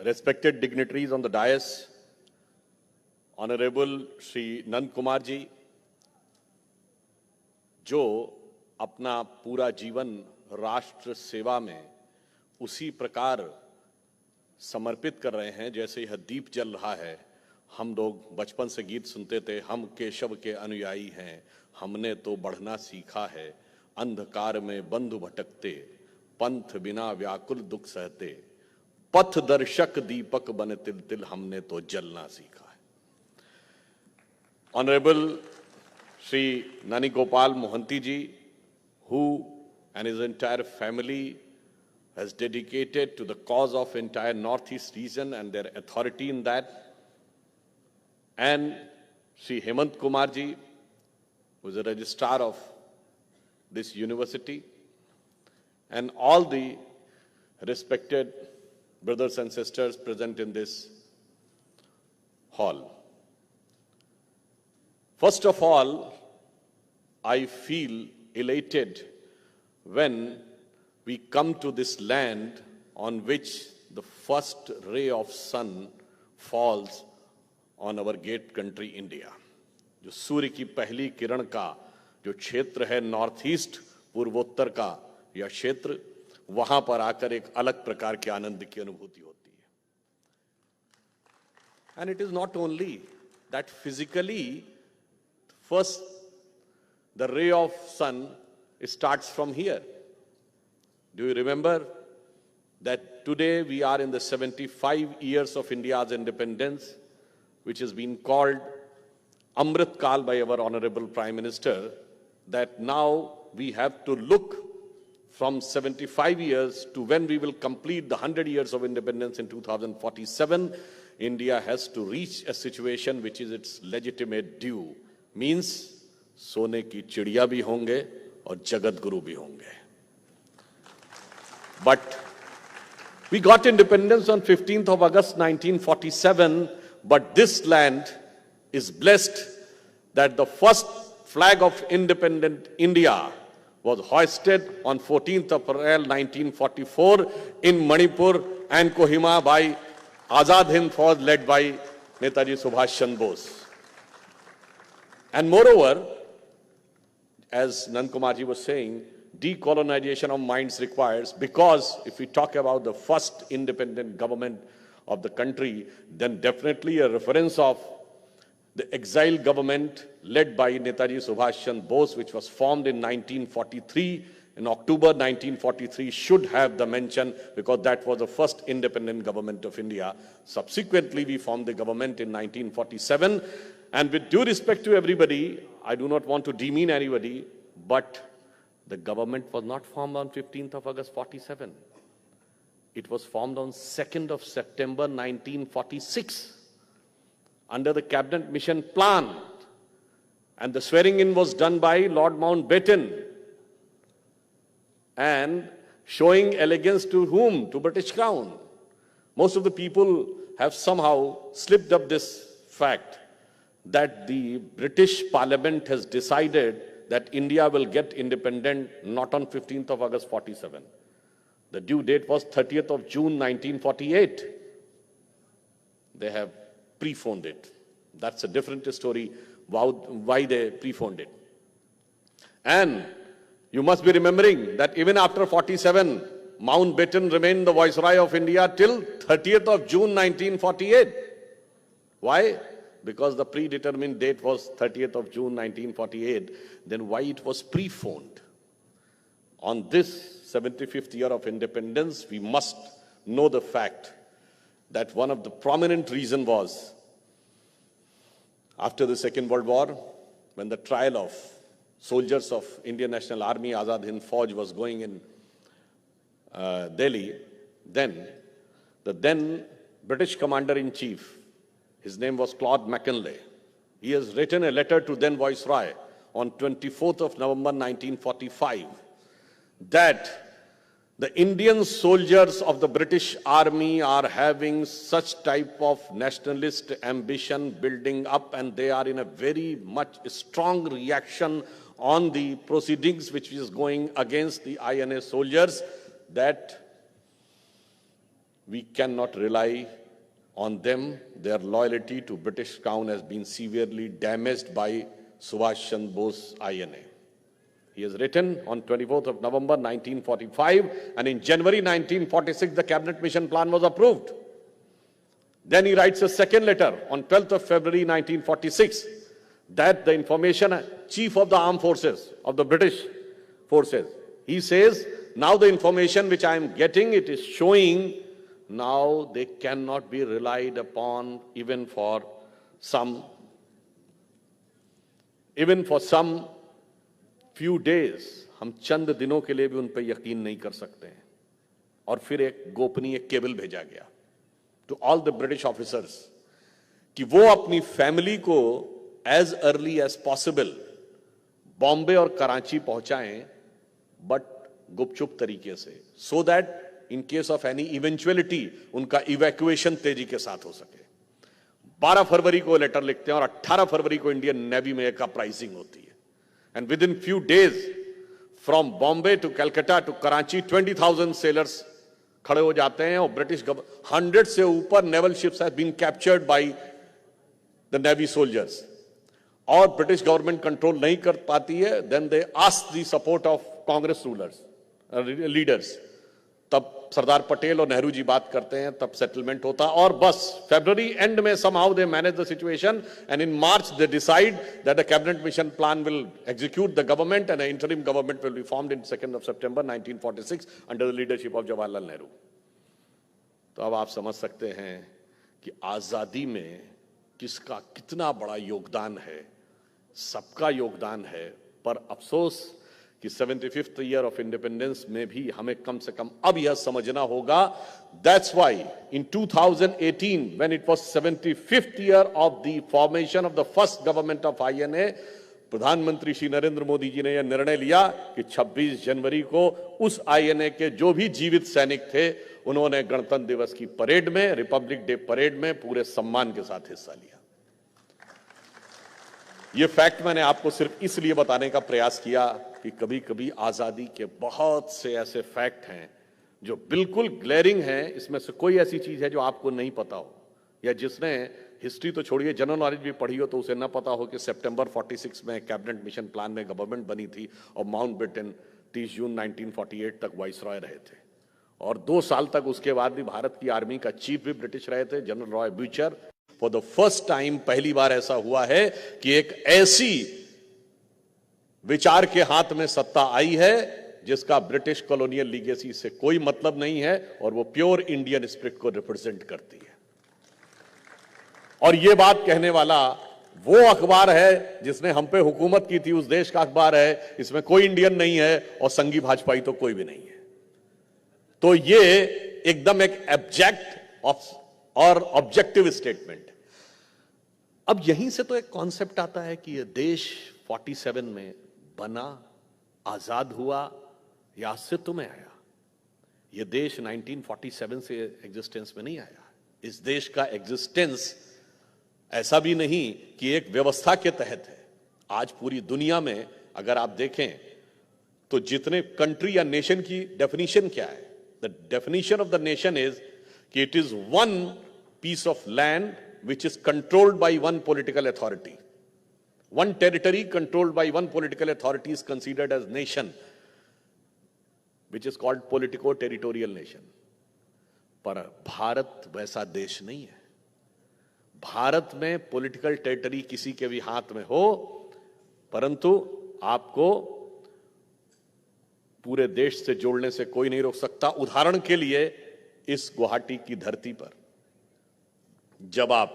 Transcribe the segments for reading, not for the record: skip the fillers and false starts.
respected dignitaries on the dais, Honorable Shri Nand Kumar ji, जो अपना पूरा जीवन राष्ट्र सेवा में उसी प्रकार समर्पित कर रहे हैं जैसे यह दीप जल रहा है। हम लोग बचपन से गीत सुनते थे, हम केशव के अनुयायी हैं, हमने तो बढ़ना सीखा है, अंधकार में बंधु भटकते, पंथ बिना व्याकुल दुख सहते, पथ दर्शक दीपक बने तिल तिल, हमने तो जलना सीखा है। Honorable Shri Nani Gopal Mohanty ji, who and his entire family has dedicated to the cause of entire Northeast region and their authority in that, and Shri Hemant Kumar ji, who is a registrar of this university, and all the respected brothers and sisters present in this hall. First of all, I feel elated when we come to this land on which the first ray of sun falls on our great country India. जो सूर्य की पहली किरण का जो क्षेत्र है north east पूर्वोत्तर का यह क्षेत्र, वहां पर आकर एक अलग प्रकार के आनंद की अनुभूति होती है. And it is not only that physically, first the ray of sun starts from here. Do you remember that today we are in the 75 years of India's independence, which has been called Amrit Kal by our Honorable Prime Minister, that now we have to look from 75 years to when we will complete the 100 years of independence in 2047, India has to reach a situation which is its legitimate due. Means, सोने की चिड़िया भी होंगे और जगत गुरु भी होंगे. But we got independence on 15th of August 1947, but this land is blessed that the first flag of independent India was hoisted on 14th of April 1944 in Manipur and Kohima by Azad Hind Fauj led by Netaji Subhash Chandra Bose. And moreover, as Nand Kumar ji was saying, decolonization of minds requires, because if we talk about the first independent government of the country, then definitely a reference of the exile government led by Netaji Subhash Chandra Bose, which was formed in 1943, in October 1943, should have the mention, because that was the first independent government of India. Subsequently, we formed the government in 1947. And with due respect to everybody, I do not want to demean anybody, but the government was not formed on 15th of August 47. It was formed on 2nd of September 1946 under the Cabinet Mission Plan. And the swearing in was done by Lord Mountbatten. And showing allegiance to whom? To British Crown. Most of the people have somehow slipped up this fact, that the British Parliament has decided that India will get independent not on 15th of August 47. The due date was 30th of June 1948. They have preponed it. That's a different story, why they preponed it. And you must be remembering that even after 47, Mountbatten remained the Viceroy of India till 30th of June 1948. Why? Because the predetermined date was 30th of June 1948, then why it was preponed? On this 75th year of independence, we must know the fact that one of the prominent reasons was, after the Second World War, when the trial of soldiers of Indian National Army, Azad Hind Fauj, was going in Delhi, then the then British Commander-in-Chief, his name was Claude McKinley. He has written a letter to then Viceroy on 24th of November 1945 that the Indian soldiers of the British Army are having such type of nationalist ambition building up, and they are in a very much strong reaction on the proceedings which is going against the INA soldiers, that We cannot rely on them. Their loyalty to British Crown has been severely damaged by Subhash Chandra Bose INA. He has written on 24th of November 1945, and in January 1946, the Cabinet Mission Plan was approved. Then he writes a second letter on 12th of February 1946 that the information chief of the armed forces of the British forces, he says, now the information which I am getting, it is showing now they cannot be relied upon even for some few days. हम चंद दिनों के लिए भी उन पर यकीन नहीं कर सकते हैं. और फिर एक गोपनीय केबल भेजा गया to all the British officers कि वो अपनी फैमिली को as early as possible Bombay और कराची पहुंचाएं, बट गुपचुप तरीके से, so that in case of any eventuality उनका इवैक्यूएशन तेजी के साथ हो सके. 12 फरवरी को लेटर लिखते हैं और 18 फरवरी को इंडियन नेवी में एक अपराइजिंग होती है. And with in few days from Bombay to Calcutta to Karachi 20,000 sailors खड़े हो जाते हैं और ब्रिटिश 100 से ऊपर naval ships have been captured by the navy soldiers. और ब्रिटिश गवर्नमेंट कंट्रोल नहीं कर पाती है. Then they ask the support of Congress rulers leaders. तब सरदार पटेल और नेहरू जी बात करते हैं, तब सेटलमेंट होता. और बस फरवरी एंड में somehow they manage the situation, and in March they decide that a cabinet mission plan will execute the government and an interim government will be formed in 2nd of September 1946 under the leadership of Jawaharlal Nehru. तो अब आप समझ सकते हैं कि आजादी में किसका कितना बड़ा योगदान है. सबका योगदान है, पर अफसोस कि 75th ईयर ऑफ इंडिपेंडेंस में भी हमें कम से कम अब यह समझना होगा. That's why in 2018 when it was 75th year of the formation of the first government of INA, प्रधानमंत्री श्री नरेंद्र मोदी जी ने यह निर्णय लिया कि 26 जनवरी को उस आईएनए के जो भी जीवित सैनिक थे उन्होंने गणतंत्र दिवस की परेड में, रिपब्लिक डे परेड में पूरे सम्मान के साथ हिस्सा लिया. यह फैक्ट मैंने आपको सिर्फ इसलिए बताने का प्रयास किया कि कभी कभी आजादी के बहुत से ऐसे फैक्ट हैं जो बिल्कुल ग्लेरिंग हैं. इसमें से कोई ऐसी चीज है जो आपको नहीं पता हो, या जिसने हिस्ट्री तो छोड़िए जनरल नॉलेज भी पढ़ी हो तो उसे ना पता हो कि सितंबर 46 में कैबिनेट मिशन प्लान में गवर्नमेंट बनी थी और माउंटबेटन 30 जून 1948 तक वाइसरॉय रहे थे. और 2 साल तक उसके बाद भी भारत की आर्मी का चीफ भी ब्रिटिश रहे थे, general Roy ब्यूचर. For the first time पहली बार ऐसा हुआ है कि एक ऐसी विचार के हाथ में सत्ता आई है जिसका ब्रिटिश कॉलोनियल लीगेसी से कोई मतलब नहीं है और वो प्योर इंडियन स्पिरिट को रिप्रेजेंट करती है. और ये बात कहने वाला वो अखबार है जिसने हम पे हुकूमत की थी, उस देश का अखबार है. इसमें कोई इंडियन नहीं है और संघी भाजपाई तो कोई भी नहीं है. तो ये एकदम एक एब्जेक्ट और ऑब्जेक्टिव स्टेटमेंट. अब यहीं से तो एक कॉन्सेप्ट आता है कि ये देश 47 में बना, आजाद हुआ या अस्तित्व में आया. यह देश 1947 से एग्जिस्टेंस में नहीं आया. इस देश का एग्जिस्टेंस ऐसा भी नहीं कि एक व्यवस्था के तहत है. आज पूरी दुनिया में अगर आप देखें तो जितने कंट्री या नेशन की डेफिनेशन क्या है, the definition of the nation is कि it is one piece of land which is controlled by one political authority. One territory controlled by one political authority is considered as nation, which is called politico-territorial nation. पर भारत वैसा देश नहीं है. भारत में political territory किसी के भी हाथ में हो, परंतु आपको पूरे देश से जोड़ने से कोई नहीं रोक सकता. उदाहरण के लिए इस गुवाहाटी की धरती पर जब आप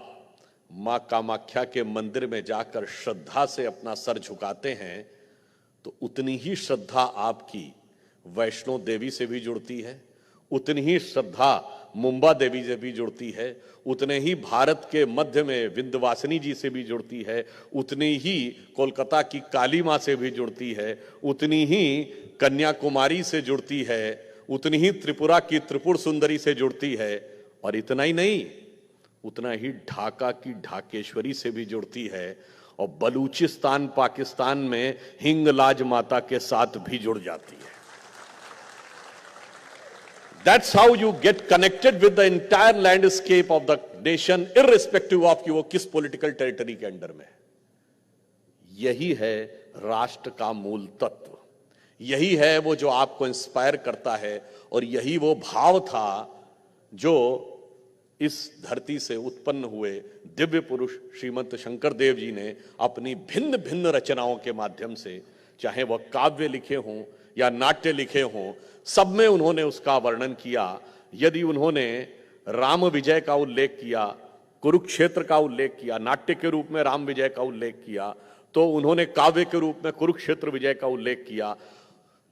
मां कामाख्या के मंदिर में जाकर श्रद्धा से अपना सर झुकाते हैं तो उतनी ही श्रद्धा आपकी वैष्णो देवी से भी जुड़ती है, उतनी ही श्रद्धा मुंबा देवी से भी जुड़ती है, उतने ही भारत के मध्य में विंध्यवासिनी जी से भी जुड़ती है, उतनी ही कोलकाता की काली मां से भी जुड़ती है, उतनी ही कन्याकुमारी से जुड़ती है, उतनी ही त्रिपुरा की त्रिपुर सुंदरी से जुड़ती है. और इतना ही नहीं, उतना ही ढाका की ढाकेश्वरी से भी जुड़ती है और बलूचिस्तान पाकिस्तान में हिंगलाज माता के साथ भी जुड़ जाती है. That's how you get connected with the entire landscape of the nation, irrespective of कि वो किस political territory के अंडर में। यही है राष्ट्र का मूल तत्व, यही है वो जो आपको इंस्पायर करता है, और यही वो भाव था जो इस धरती से उत्पन्न हुए दिव्य पुरुष श्रीमंत शंकर देव जी ने अपनी भिन्न भिन्न रचनाओं के माध्यम से, चाहे वह काव्य लिखे हों या नाट्य लिखे हों, सब में उन्होंने उसका वर्णन किया। यदि उन्होंने राम विजय का उल्लेख किया, कुरुक्षेत्र का उल्लेख किया, नाट्य के रूप में राम विजय का उल्लेख किया, तो उन्होंने काव्य के रूप में कुरुक्षेत्र विजय का उल्लेख किया,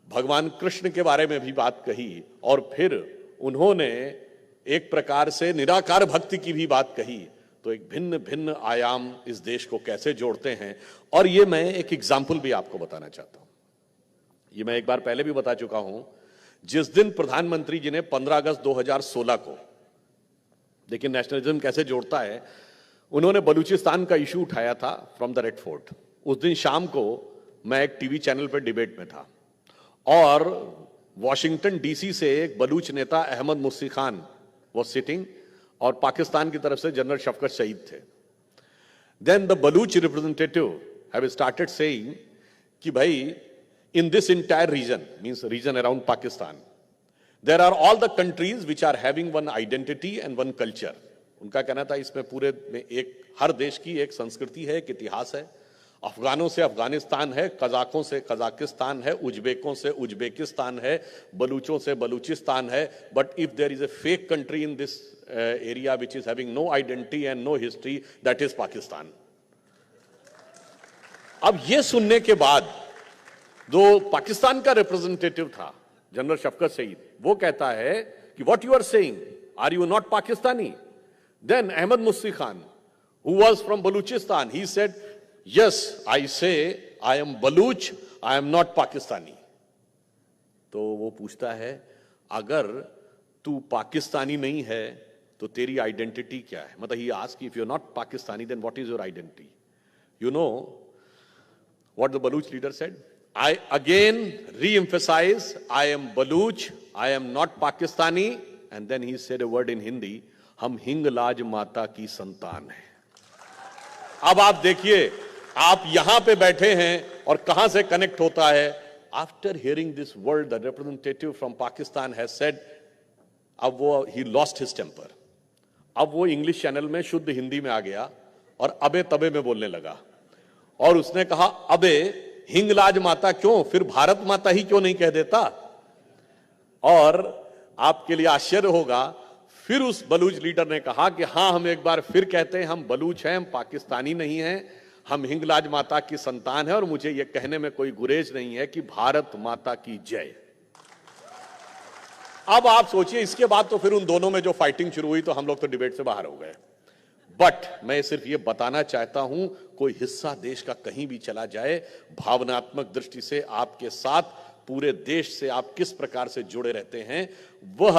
भगवान कृष्ण के बारे में भी बात कही, और फिर उन्होंने एक प्रकार से निराकार भक्ति की भी बात कही। तो एक भिन्न भिन्न आयाम इस देश को कैसे जोड़ते हैं। और ये मैं एक एग्जाम्पल भी आपको बताना चाहता हूं, ये मैं एक बार पहले भी बता चुका हूं। जिस दिन प्रधानमंत्री जी ने 15 अगस्त 2016 को, देखिए नेशनलिज्म कैसे जोड़ता है, उन्होंने बलूचिस्तान का इशू उठाया था फ्रॉम द रेड फोर्ट। उस दिन शाम को मैं एक टीवी चैनल पर डिबेट में था, और वॉशिंगटन डीसी से एक बलूच नेता अहमद मुस्सी खान was sitting, और पाकिस्तान की तरफ से जनरल शफकत शहीद थे। Then the Baluch representative have started saying कि भाई in this entire region, means region around Pakistan, there are all the countries which are having one identity and one culture। उनका कहना था इसमें पूरे में एक, हर देश की एक संस्कृति है, एक इतिहास है। अफगानों से अफगानिस्तान है, कजाकों से कजाकिस्तान है, उज्बेकों से उज्बेकिस्तान है, बलूचों से बलूचिस्तान है। But if there is a fake country in this area which is having no identity and no history, that is Pakistan. अब ये सुनने के बाद जो पाकिस्तान का रिप्रेजेंटेटिव था जनरल शफकत सईद, वो कहता है कि what you are saying, are you not Pakistani? Then Ahmad Mussi Khan, who was from Balochistan, he said, yes, I say I am Baluch, I am not Pakistani। तो वो पूछता है, अगर तू पाकिस्तानी नहीं है तो तेरी आइडेंटिटी क्या है? मतलब he ask, if you're not Pakistani, then what is your identity? You know what the Baluch leader said? I again re-emphasize, I am Baluch, I am not Pakistani, and then he said a word in Hindi, हम हिंगलाज माता की संतान हैं। अब आप देखिए, आप यहां पे बैठे हैं और कहां से कनेक्ट होता है। After hearing this word, the representative from Pakistan has said, अब वो ही लॉस्ट हिज टेम्पर। अब वो इंग्लिश चैनल में शुद्ध हिंदी में आ गया और अबे तबे में बोलने लगा, और उसने कहा, अबे हिंगलाज माता क्यों, फिर भारत माता ही क्यों नहीं कह देता? और आपके लिए आश्चर्य होगा, फिर उस बलूच लीडर ने कहा कि हां, हम एक बार फिर कहते हैं, हम बलूच हैं, हम पाकिस्तानी नहीं हैं, हम हिंगलाज माता की संतान है, और मुझे यह कहने में कोई गुरेज नहीं है कि भारत माता की जय। अब आप सोचिए, इसके बाद तो फिर उन दोनों में जो फाइटिंग शुरू हुई, तो हम लोग तो डिबेट से बाहर हो गए। बट मैं सिर्फ ये बताना चाहता हूं, कोई हिस्सा देश का कहीं भी चला जाए, भावनात्मक दृष्टि से आपके साथ पूरे देश से आप किस प्रकार से जुड़े रहते हैं, वह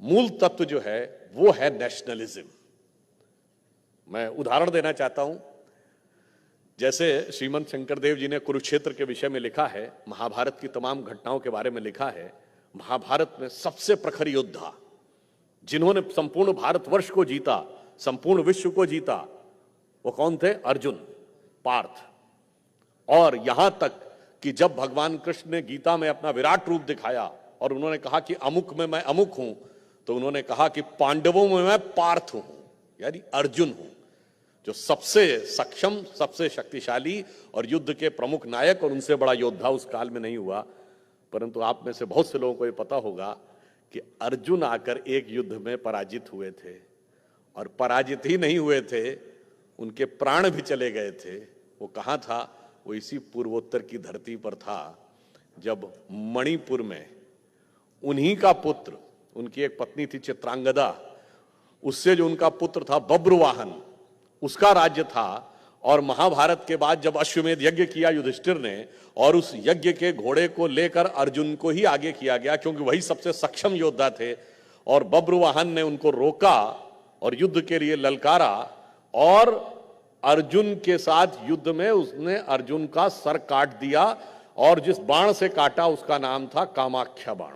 मूल तत्व जो है वो है नेशनलिज्म। मैं उदाहरण देना चाहता हूं, जैसे श्रीमंत शंकर देव जी ने कुरुक्षेत्र के विषय में लिखा है, महाभारत की तमाम घटनाओं के बारे में लिखा है। महाभारत में सबसे प्रखर योद्धा जिन्होंने संपूर्ण भारतवर्ष को जीता, संपूर्ण विश्व को जीता, वो कौन थे? अर्जुन, पार्थ। और यहां तक कि जब भगवान कृष्ण ने गीता में अपना विराट रूप दिखाया और उन्होंने कहा कि अमुक में मैं अमुक हूं, तो उन्होंने कहा कि पांडवों में मैं पार्थ हूं, यानी अर्जुन हूं, जो सबसे सक्षम, सबसे शक्तिशाली और युद्ध के प्रमुख नायक, और उनसे बड़ा योद्धा उस काल में नहीं हुआ। परंतु आप में से बहुत से लोगों को यह पता होगा कि अर्जुन आकर एक युद्ध में पराजित हुए थे, और पराजित ही नहीं हुए थे, उनके प्राण भी चले गए थे। वो कहां था? वो इसी पूर्वोत्तर की धरती पर था, जब मणिपुर में उन्हीं का पुत्र, उनकी एक पत्नी थी चित्रांगदा, उससे जो उनका पुत्र था बब्रुवाहन, उसका राज्य था। और महाभारत के बाद जब अश्वमेध यज्ञ किया युधिष्ठिर ने, और उस यज्ञ के घोड़े को लेकर अर्जुन को ही आगे किया गया, क्योंकि वही सबसे सक्षम योद्धा थे, और बब्रुवाहन ने उनको रोका और युद्ध के लिए ललकारा, और अर्जुन के साथ युद्ध में उसने अर्जुन का सर काट दिया, और जिस बाण से काटा उसका नाम था कामाख्या बाण।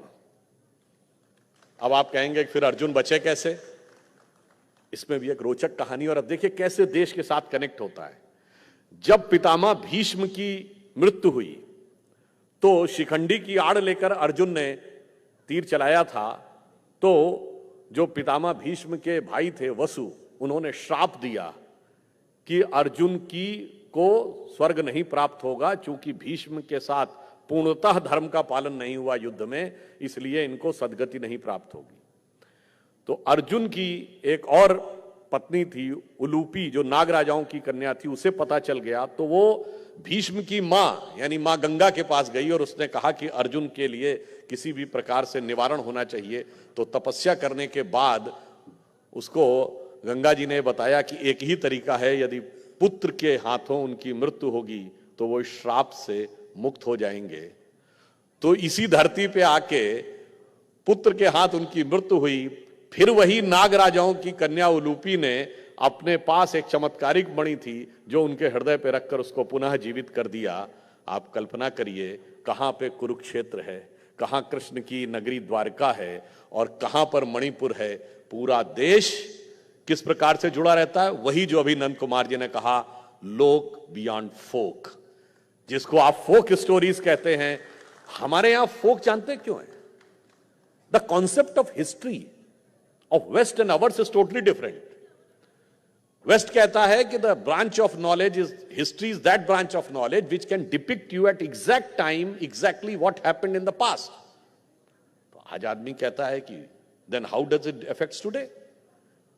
अब आप कहेंगे कि फिर अर्जुन बचे कैसे? इसमें भी एक रोचक कहानी, और अब देखिए कैसे देश के साथ कनेक्ट होता है। जब पितामह भीष्म की मृत्यु हुई तो शिखंडी की आड़ लेकर अर्जुन ने तीर चलाया था, तो जो पितामह भीष्म के भाई थे वसु, उन्होंने श्राप दिया कि अर्जुन को स्वर्ग नहीं प्राप्त होगा, चूंकि भीष्म के साथ पूर्णतः धर्म का पालन नहीं हुआ युद्ध में, इसलिए इनको सदगति नहीं प्राप्त होगी। तो अर्जुन की एक और पत्नी थी उलूपी, जो नाग राजाओं की कन्या थी, उसे पता चल गया, तो वो भीष्म की मां यानी मां गंगा के पास गई और उसने कहा कि अर्जुन के लिए किसी भी प्रकार से निवारण होना चाहिए। तो तपस्या करने के बाद उसको गंगा जी ने बताया कि एक ही तरीका है, यदि पुत्र के हाथों उनकी मृत्यु होगी तो वो श्राप से मुक्त हो जाएंगे। तो इसी धरती पे आके पुत्र के हाथ उनकी मृत्यु हुई। फिर वही नाग राजाओं की कन्या उलूपी ने अपने पास एक चमत्कारिक मणि थी जो उनके हृदय पे रखकर उसको पुनः जीवित कर दिया। आप कल्पना करिए कहां पे कुरुक्षेत्र है, कहां कृष्ण की नगरी द्वारका है और कहां पर मणिपुर है। पूरा देश किस प्रकार से जुड़ा रहता है? वही जो अभी नंद कुमार जी ने कहा, लोक बियॉन्ड फोक, जिसको आप फोक स्टोरीज कहते हैं। हमारे यहां फोक जानते क्यों है? The concept of history of west and ours is totally different. West कहता है कि the branch of knowledge is history, is that branch of knowledge which can depict you at exact time exactly what happened in the past. तो आज आदमी कहता है कि then how does it affects today?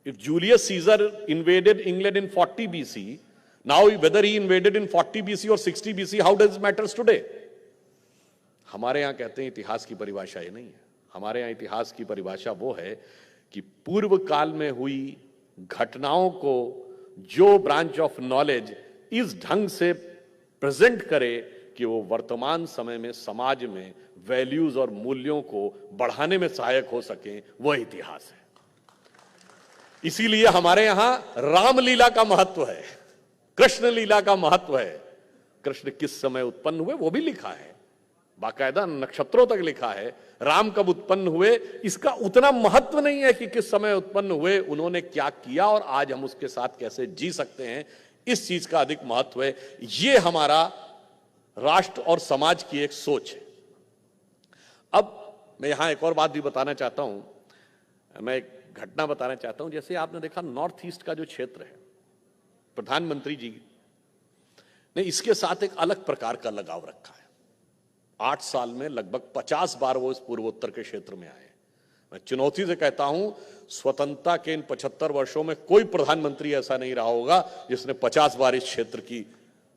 If Julius Caesar invaded England in 40 BC, now whether he invaded in 40 BC or 60 BC, how does it matters today? हमारे यहां कहते हैं इतिहास की परिभाषा ये नहीं है। हमारे यहां इतिहास की परिभाषा वो है कि पूर्व काल में हुई घटनाओं को जो ब्रांच ऑफ नॉलेज इस ढंग से प्रेजेंट करे कि वो वर्तमान समय में समाज में वैल्यूज और मूल्यों को बढ़ाने में सहायक हो सके, वह इतिहास है। इसीलिए हमारे यहां रामलीला का महत्व है, कृष्ण लीला का महत्व है। कृष्ण किस समय उत्पन्न हुए वो भी लिखा है, बाकायदा नक्षत्रों तक लिखा है। राम कब उत्पन्न हुए इसका उतना महत्व नहीं है कि किस समय उत्पन्न हुए, उन्होंने क्या किया और आज हम उसके साथ कैसे जी सकते हैं, इस चीज का अधिक महत्व है। ये हमारा राष्ट्र और समाज की एक सोच है। अब मैं यहां एक और बात भी बताना चाहता हूं। मैं एक घटना बताना चाहता हूं। जैसे आपने देखा नॉर्थ ईस्ट का जो क्षेत्र है, प्रधानमंत्री जी ने इसके साथ एक अलग प्रकार का लगाव रखा है। 8 साल में लगभग 50 बार वो इस पूर्वोत्तर के क्षेत्र में आए। मैं चुनौती से कहता हूं, स्वतंत्रता के इन 75 वर्षों में कोई प्रधानमंत्री ऐसा नहीं रहा होगा जिसने 50 बार इस क्षेत्र की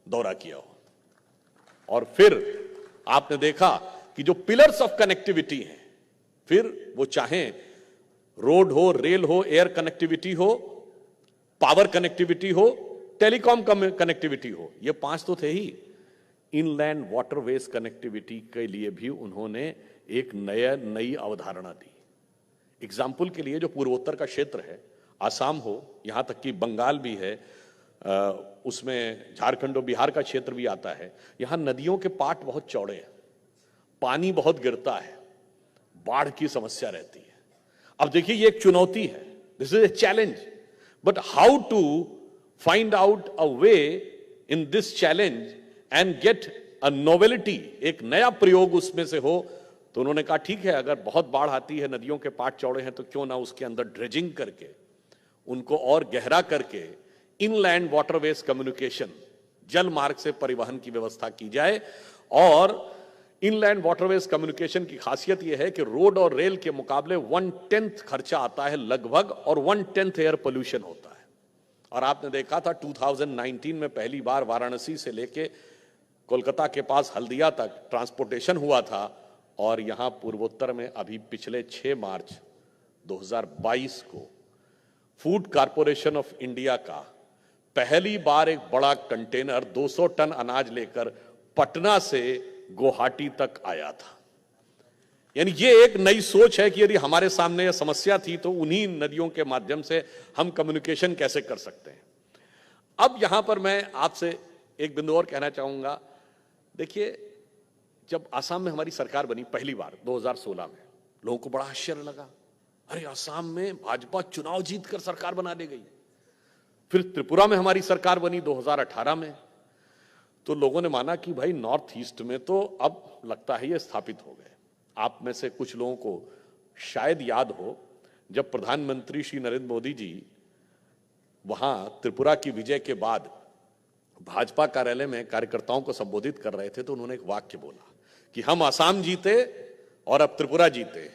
दौरा किया हो। और फिर आपने देखा कि जो पिलर्स ऑफ कनेक्टिविटी हैं, फिर वो चाहें रोड हो, रेल हो, एयर कनेक्टिविटी हो, पावर कनेक्टिविटी हो, टेलीकॉम कनेक्टिविटी हो, ये 5 तो थे ही। इनलैंड वाटरवेज कनेक्टिविटी के लिए भी उन्होंने एक नई अवधारणा दी। एग्जाम्पल के लिए जो पूर्वोत्तर का क्षेत्र है, आसाम हो, यहां तक कि बंगाल भी है, उसमें झारखंड और बिहार का क्षेत्र भी आता है। यहां नदियों के पाट बहुत चौड़े हैं, पानी बहुत गिरता है, बाढ़ की समस्या रहती है। अब देखिए ये एक चुनौती है, this is a challenge, but how to find out a way in this challenge and get a novelty, एक नया प्रयोग उसमें से हो। तो उन्होंने कहा ठीक है, अगर बहुत बाढ़ आती है, नदियों के पाट चौड़े हैं, तो क्यों ना उसके अंदर ड्रेजिंग करके उनको और गहरा करके इनलैंड वाटरवेज कम्युनिकेशन, जल मार्ग से परिवहन की व्यवस्था की जाए। और इनलैंड वाटरवेज कम्युनिकेशन की खासियत यह है कि रोड और रेल के मुकाबले 1/10 खर्चा आता है लगभग, और 1/10 एयर पोल्यूशन होता है। और आपने देखा था 2019 में पहली बार वाराणसी से लेके कोलकाता के पास हल्दिया तक ट्रांसपोर्टेशन हुआ था, और यहां पूर्वोत्तर में अभी पिछले 6 मार्च 2022 को फूड कॉरपोरेशन ऑफ इंडिया का पहली बार एक बड़ा कंटेनर 200 टन अनाज लेकर पटना से गुवाहाटी तक आया था। यानी ये एक नई सोच है कि यदि हमारे सामने यह समस्या थी तो उन्हीं नदियों के माध्यम से हम कम्युनिकेशन कैसे कर सकते हैं। अब यहां पर मैं आपसे एक बिंदु और कहना चाहूंगा। देखिए, जब आसाम में हमारी सरकार बनी पहली बार 2016 में, लोगों को बड़ा आश्चर्य लगा अरे असम में भाजपा चुनाव जीतकर सरकार बना ले गई। फिर त्रिपुरा में हमारी सरकार बनी 2018 में। तो लोगों ने माना कि भाई नॉर्थ ईस्ट में तो अब लगता है ये स्थापित हो गए। आप में से कुछ लोगों को शायद याद हो, जब प्रधानमंत्री श्री नरेंद्र मोदी जी वहां त्रिपुरा की विजय के बाद भाजपा कार्यालय में कार्यकर्ताओं को संबोधित कर रहे थे, तो उन्होंने एक वाक्य बोला कि हम असम जीते और अब त्रिपुरा जीते,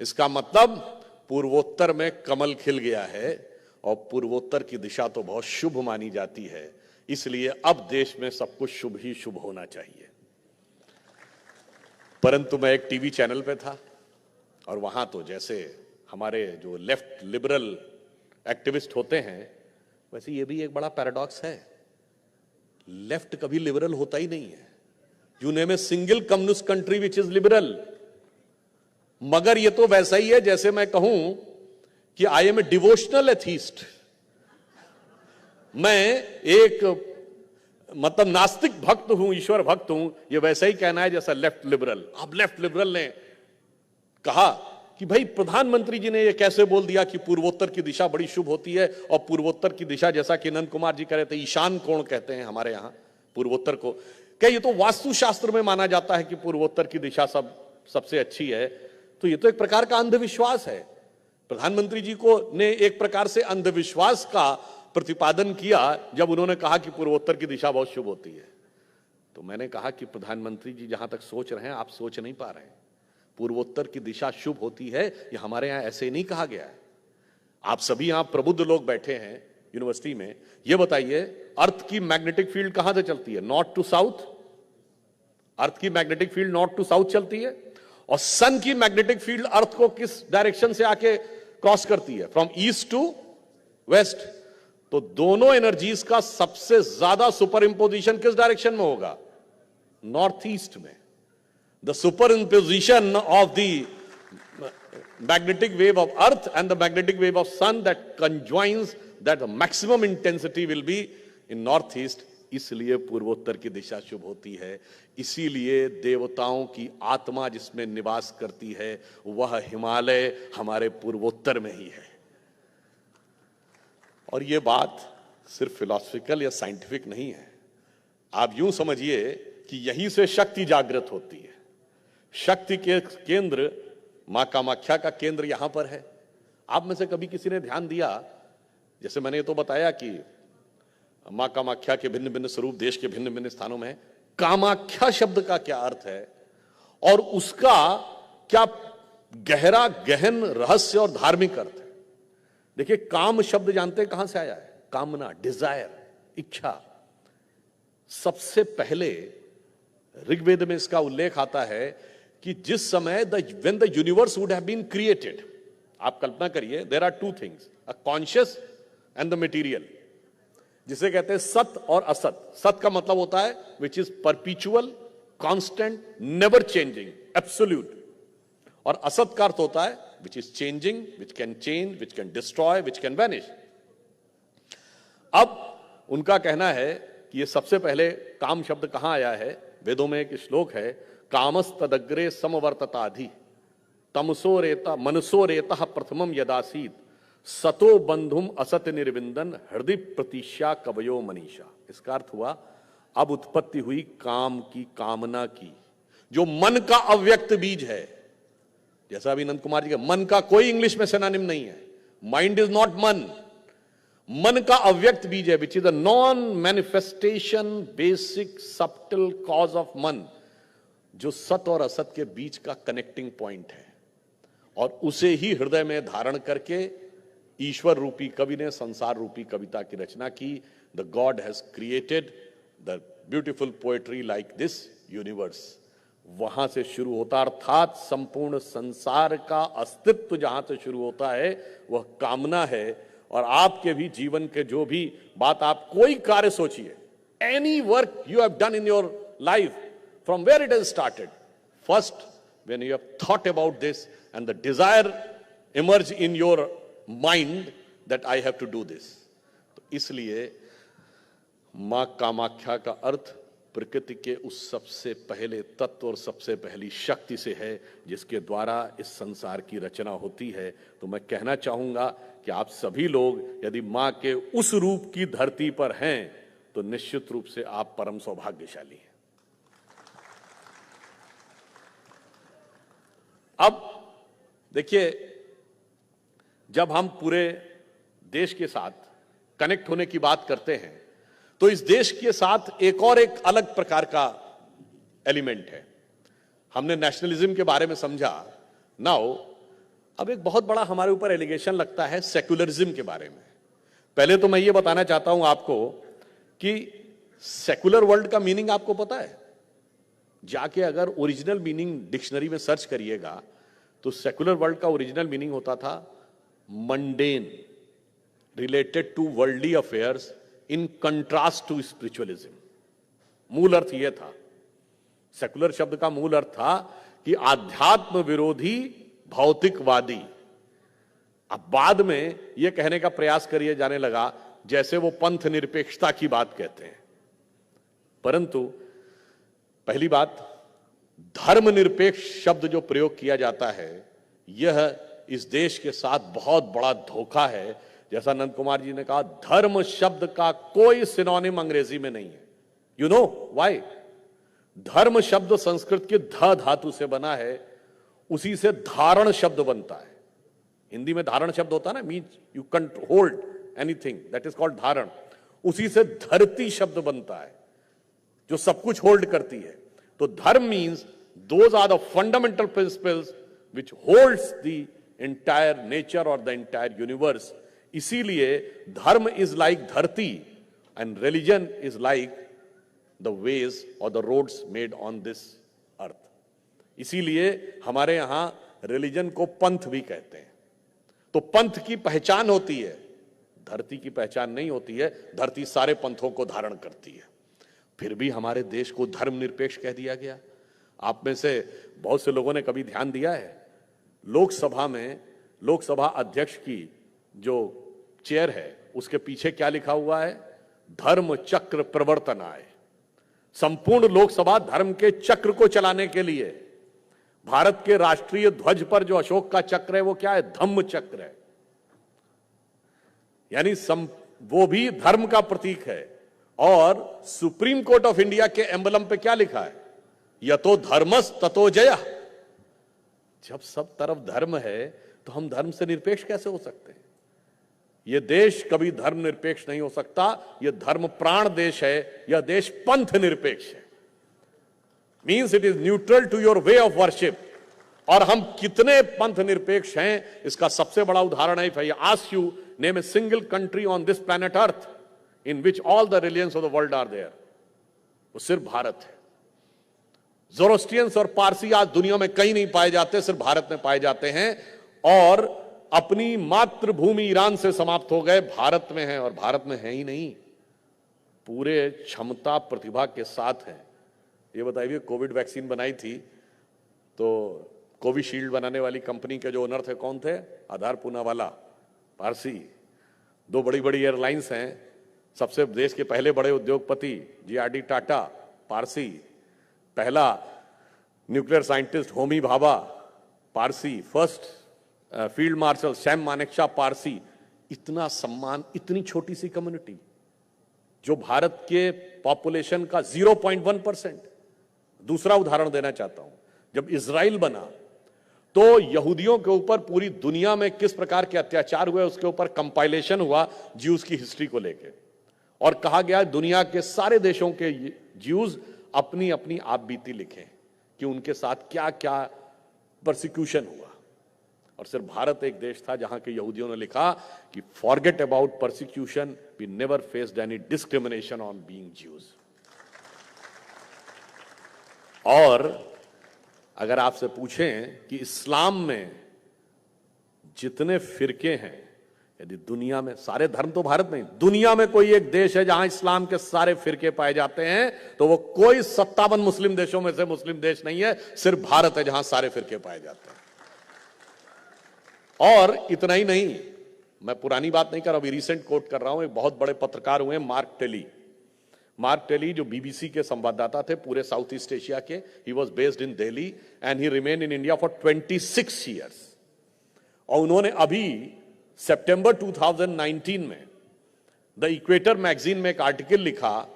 इसका मतलब पूर्वोत्तर में कमल खिल गया है और पूर्वोत्तर की दिशा तो बहुत शुभ मानी जाती है, इसलिए अब देश में सब कुछ शुभ ही शुभ होना चाहिए। परंतु मैं एक टीवी चैनल पे था और वहां तो जैसे हमारे जो लेफ्ट लिबरल एक्टिविस्ट होते हैं, वैसे ये भी एक बड़ा पैराडॉक्स है। लेफ्ट कभी लिबरल होता ही नहीं है। You name a single communist country which is liberal, मगर ये तो वैसा ही है जैसे मैं कहूं कि I am a devotional atheist. मैं एक मतलब नास्तिक भक्त हूं, ईश्वर भक्त हूं, ये वैसा ही कहना है जैसा लेफ्ट लिबरल। अब लेफ्ट लिबरल ने कहा कि भाई प्रधानमंत्री जी ने ये कैसे बोल दिया कि पूर्वोत्तर की दिशा बड़ी शुभ होती है, और पूर्वोत्तर की दिशा जैसा कि नंद कुमार जी कह रहे थे, ईशान कोण कहते हैं हमारे यहां पूर्वोत्तर को। क्या ये तो वास्तुशास्त्र में माना जाता है कि पूर्वोत्तर की दिशा सबसे अच्छी है, तो ये तो एक प्रकार का अंधविश्वास है। प्रधानमंत्री जी को ने एक प्रकार से अंधविश्वास का प्रतिपादन किया जब उन्होंने कहा कि पूर्वोत्तर की दिशा बहुत शुभ होती है। तो मैंने कहा कि प्रधानमंत्री जी जहां तक सोच रहे हैं, आप सोच नहीं पा रहे हैं। पूर्वोत्तर की दिशा शुभ होती है ये हमारे यहां ऐसे नहीं कहा गया है। आप सभी यहां प्रबुद्ध लोग बैठे हैं यूनिवर्सिटी में, ये बताइए अर्थ की मैग्नेटिक फील्ड कहां से चलती है? North to south. अर्थ की magnetic field north to south चलती है, और सन की मैग्नेटिक फील्ड अर्थ को किस डायरेक्शन से आके क्रॉस करती है? From east to west. तो दोनों एनर्जीज का सबसे ज्यादा सुपर इंपोजिशन किस डायरेक्शन में होगा? नॉर्थ ईस्ट में। The super imposition of the magnetic wave of earth and the magnetic wave of sun that conjoins, that the maximum intensity will be in northeast। इसलिए पूर्वोत्तर की दिशा शुभ होती है। इसीलिए देवताओं की आत्मा जिसमें निवास करती है वह हिमालय हमारे पूर्वोत्तर में ही है। और यह बात सिर्फ फिलॉसफिकल या साइंटिफिक नहीं है। आप यूं समझिए कि यहीं से शक्ति जागृत होती है। शक्ति के केंद्र मां कामाख्या का केंद्र यहां पर है। आप में से कभी किसी ने ध्यान दिया, जैसे मैंने तो बताया कि मां कामाख्या के भिन्न भिन्न स्वरूप देश के भिन्न भिन्न स्थानों में, कामाख्या शब्द का क्या अर्थ है और उसका क्या गहरा गहन रहस्य और धार्मिक अर्थ है? देखिए, काम शब्द जानते हैं कहां से आया है? कामना, डिजायर, इच्छा। सबसे पहले ऋग्वेद में इसका उल्लेख आता है कि जिस समय when the universe would have been created, आप कल्पना करिए, there are two things, a conscious and the material, जिसे कहते हैं सत और असत। सत का मतलब होता है which is perpetual, constant, never changing, absolute, और असत का अर्थ होता है which is changing, which can change, which can destroy, which can vanish। अब उनका कहना है कि ये सबसे पहले काम शब्द कहां आया है? वेदों में एक श्लोक है, कामस्तदग्रे समवर्तताधि तमसो रेता मनसो रेता प्रथमम यदासीत सतो बंधुम असत निर्विंदन हृदय प्रतीक्षा कवयो मनीषा। इसका अर्थ हुआ, अब उत्पत्ति हुई काम की, कामना की, जो मन का अव्यक्त बीज है। जैसा अभी नंद कुमार जी का, मन का कोई इंग्लिश में सिनोनिम नहीं है। माइंड इज नॉट मन। मन का अव्यक्त बीज है, which is a non manifestation basic subtle cause of मन, जो सत और असत के बीच का कनेक्टिंग पॉइंट है। और उसे ही हृदय में धारण करके ईश्वर रूपी कवि ने संसार रूपी कविता की रचना की। The God has created the beautiful poetry like this universe. वहां से शुरू होता, अर्थात संपूर्ण संसार का अस्तित्व जहां से शुरू होता है वह कामना है। और आपके भी जीवन के जो भी बात, आप कोई कार्य सोचिए, any work you have done in your life, from where it has started, first when you have thought about this and the desire emerge in your mind that I have to do this। तो इसलिए मां कामाख्या का अर्थ प्रकृति के उस सबसे पहले तत्व और सबसे पहली शक्ति से है जिसके द्वारा इस संसार की रचना होती है। तो मैं कहना चाहूंगा कि आप सभी लोग यदि मां के उस रूप की धरती पर हैं तो निश्चित रूप से आप परम सौभाग्यशाली हैं। अब देखिए, जब हम पूरे देश के साथ कनेक्ट होने की बात करते हैं तो इस देश के साथ एक अलग प्रकार का एलिमेंट है। हमने नेशनलिज्म के बारे में समझा। नाउ अब एक बहुत बड़ा हमारे ऊपर एलिगेशन लगता है सेक्युलरिज्म के बारे में। पहले तो मैं ये बताना चाहता हूं आपको कि सेक्युलर वर्ल्ड का मीनिंग आपको पता है? जाके अगर ओरिजिनल मीनिंग डिक्शनरी में सर्च करिएगा तो सेक्युलर वर्ल्ड का ओरिजिनल मीनिंग होता था mundane, related to worldly affairs in contrast to spiritualism. मूल अर्थ यह था, सेकुलर शब्द का मूल अर्थ था कि आध्यात्म विरोधी भौतिकवादी। अब बाद में यह कहने का प्रयास करिए जाने लगा जैसे वो पंथ निरपेक्षता की बात कहते हैं, परंतु पहली बात, धर्मनिरपेक्ष शब्द जो प्रयोग किया जाता है यह इस देश के साथ बहुत बड़ा धोखा है। जैसा नंद कुमार जी ने कहा, धर्म शब्द का कोई सिनोनिम अंग्रेजी में नहीं है। You know why? धर्म शब्द संस्कृत के ध धातु से बना है, उसी से धारण शब्द बनता है। हिंदी में धारण शब्द होता है ना, means you can hold anything, that is called धारण। उसी से धरती शब्द बनता है जो सब कुछ होल्ड करती है। तो dharma means those are the fundamental principles which holds the entire nature और द एंटायर यूनिवर्स। इसीलिए dharma is like dharti and religion is like the ways और the roads made on this earth. इसीलिए हमारे यहां रिलीजन को पंथ भी कहते हैं। तो पंथ की पहचान होती है, धरती की पहचान नहीं होती है। धरती सारे पंथों को धारण करती है। फिर भी हमारे देश को धर्मनिरपेक्ष कह दिया गया। आप में से बहुत से लोगों ने कभी ध्यान दिया है, लोकसभा में लोकसभा अध्यक्ष की जो चेयर है उसके पीछे क्या लिखा हुआ है? धर्म चक्र प्रवर्तनाय। संपूर्ण लोकसभा धर्म के चक्र को चलाने के लिए। भारत के राष्ट्रीय ध्वज पर जो अशोक का चक्र है वो क्या है? धम्म चक्र है, यानी वो भी धर्म का प्रतीक है। और सुप्रीम कोर्ट ऑफ इंडिया के एम्बलम पे क्या लिखा है? यतो धर्मस ततो जयः। जब सब तरफ धर्म है तो हम धर्म से निरपेक्ष कैसे हो सकते हैं? यह देश कभी धर्म निरपेक्ष नहीं हो सकता। यह धर्म प्राण देश है, यह देश पंथ निरपेक्ष है। Means it is neutral to your way of worship. और हम कितने पंथ निरपेक्ष हैं इसका सबसे बड़ा उदाहरण है, if I ask you name a single country on this planet earth in which all the religions of the world are there, वो सिर्फ भारत है। ज़ोरोस्ट्रियंस और पारसी आज दुनिया में कहीं नहीं पाए जाते, सिर्फ भारत में पाए जाते हैं। और अपनी मातृभूमि ईरान से समाप्त हो गए, भारत में है। और भारत में है ही नहीं, पूरे क्षमता प्रतिभा के साथ है। ये बताइए, कोविड वैक्सीन बनाई थी तो कोविशील्ड बनाने वाली कंपनी के जो ओनर थे कौन थे? आधार पूनावाला, पारसी। दो बड़ी बड़ी एयरलाइंस हैं, सबसे देश के पहले बड़े उद्योगपति जीआरडी टाटा, पारसी। पहला nuclear scientist Homi Bhabha, Parsi. First field marshal Sam Manekshaw, Parsi. इतना सम्मान, इतनी छोटी सी कम्युनिटी जो भारत के पॉपुलेशन का 0.1%। दूसरा उदाहरण देना चाहता हूं, जब इजराइल बना तो यहूदियों के ऊपर पूरी दुनिया में किस प्रकार के अत्याचार हुए उसके ऊपर कंपाइलेशन हुआ ज्यूज की हिस्ट्री को लेकर। और कहा गया दुनिया के सारे देशों के ज्यूज अपनी अपनी आप बीती लिखें कि उनके साथ क्या क्या परसिक्यूशन हुआ। और सिर्फ भारत एक देश था जहां के यहूदियों ने लिखा कि forget about persecution, we never faced any discrimination on being Jews. और अगर आपसे पूछें कि इस्लाम में जितने फिरके हैं, यदि दुनिया में, सारे धर्म तो भारत में, दुनिया में कोई एक देश है जहां इस्लाम के सारे फिरके पाए जाते हैं तो वो कोई 57 मुस्लिम देशों में से मुस्लिम देश नहीं है, सिर्फ भारत है जहां सारे फिरके पाए जाते हैं। और इतना ही नहीं, मैं पुरानी बात नहीं कर रहा, अभी रिसेंट कोट कर रहा हूं, एक बहुत बड़े पत्रकार हुए मार्क टेली। मार्क टेली जो बीबीसी के संवाददाता थे पूरे साउथ ईस्ट एशिया के, he was based in Delhi and he remain in India for 26 years. और उन्होंने अभी सितंबर 2019 में द इक्वेटर मैगजीन में एक आर्टिकल लिखा,